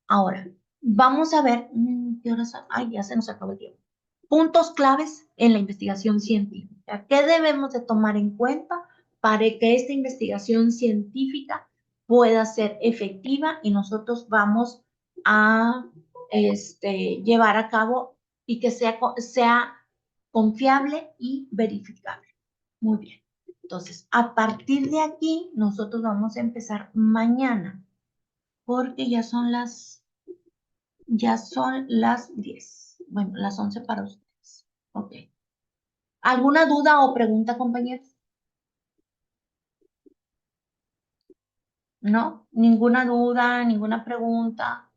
Ahora, vamos a ver, ¿qué horas? Ay, ya se nos acabó el tiempo. Puntos claves en la investigación científica. ¿Qué debemos de tomar en cuenta para que esta investigación científica pueda ser efectiva y nosotros vamos a llevar a cabo y que sea confiable y verificable? Muy bien. Entonces, a partir de aquí, nosotros vamos a empezar mañana, porque ya son las 10. Bueno, las 11 para ustedes. Ok. ¿Alguna duda o pregunta, compañeros? ¿No? ¿Ninguna duda, ninguna pregunta?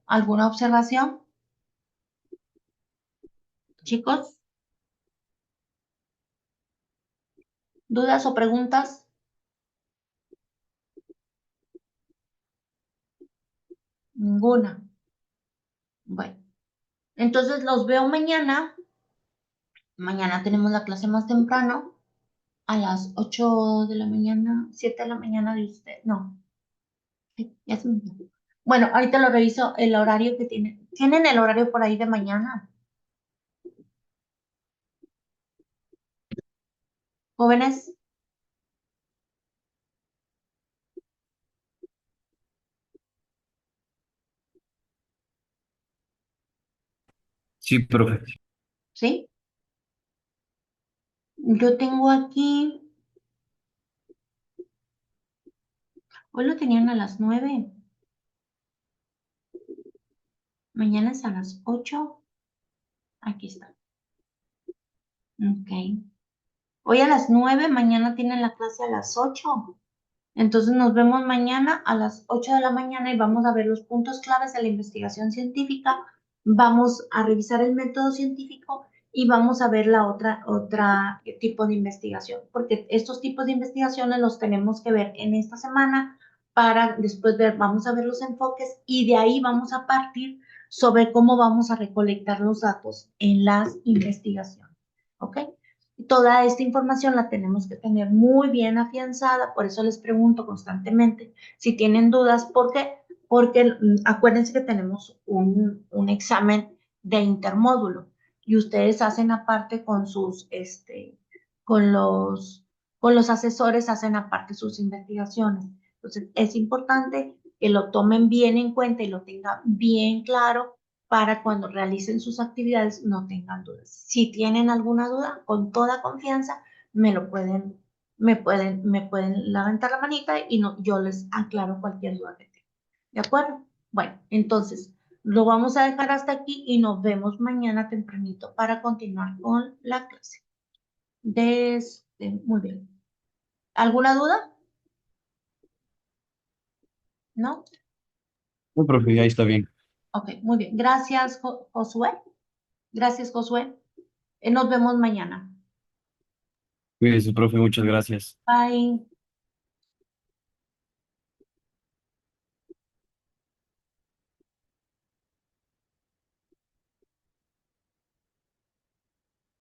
¿Alguna observación? Chicos, ¿dudas o preguntas? Ninguna. Bueno, entonces los veo mañana. Mañana tenemos la clase más temprano, a las 8 de la mañana, 7 de la mañana de usted. No, sí, ya se me olvidó. Bueno, ahorita lo reviso el horario que tienen. ¿Tienen el horario por ahí de mañana? Jóvenes, Sí, profe. ¿sí? Yo tengo aquí, hoy lo tenían a las 9, mañana es a las 8. Aquí está. Ok. Hoy a las 9, mañana tienen la clase a las 8. Entonces nos vemos mañana a las 8 de la mañana y vamos a ver los puntos claves de la investigación científica. Vamos a revisar el método científico y vamos a ver otra tipo de investigación, porque estos tipos de investigaciones los tenemos que ver en esta semana para después vamos a ver los enfoques y de ahí vamos a partir sobre cómo vamos a recolectar los datos en las investigaciones. ¿Ok? Toda esta información la tenemos que tener muy bien afianzada, por eso les pregunto constantemente si tienen dudas. ¿Por qué? Porque acuérdense que tenemos un examen de intermódulo y ustedes hacen aparte con los, con los asesores, hacen aparte sus investigaciones. Entonces, es importante que lo tomen bien en cuenta y lo tengan bien claro para cuando realicen sus actividades no tengan dudas. Si tienen alguna duda, con toda confianza, me pueden levantar la manita y yo les aclaro cualquier duda que tengan. ¿De acuerdo? Bueno, entonces lo vamos a dejar hasta aquí y nos vemos mañana tempranito para continuar con la clase. Muy bien. ¿Alguna duda? ¿No? No, profe, ahí está bien. Ok, muy bien. Gracias, Josué. Gracias, Josué. Nos vemos mañana. Cuídese, profe, muchas gracias. Bye.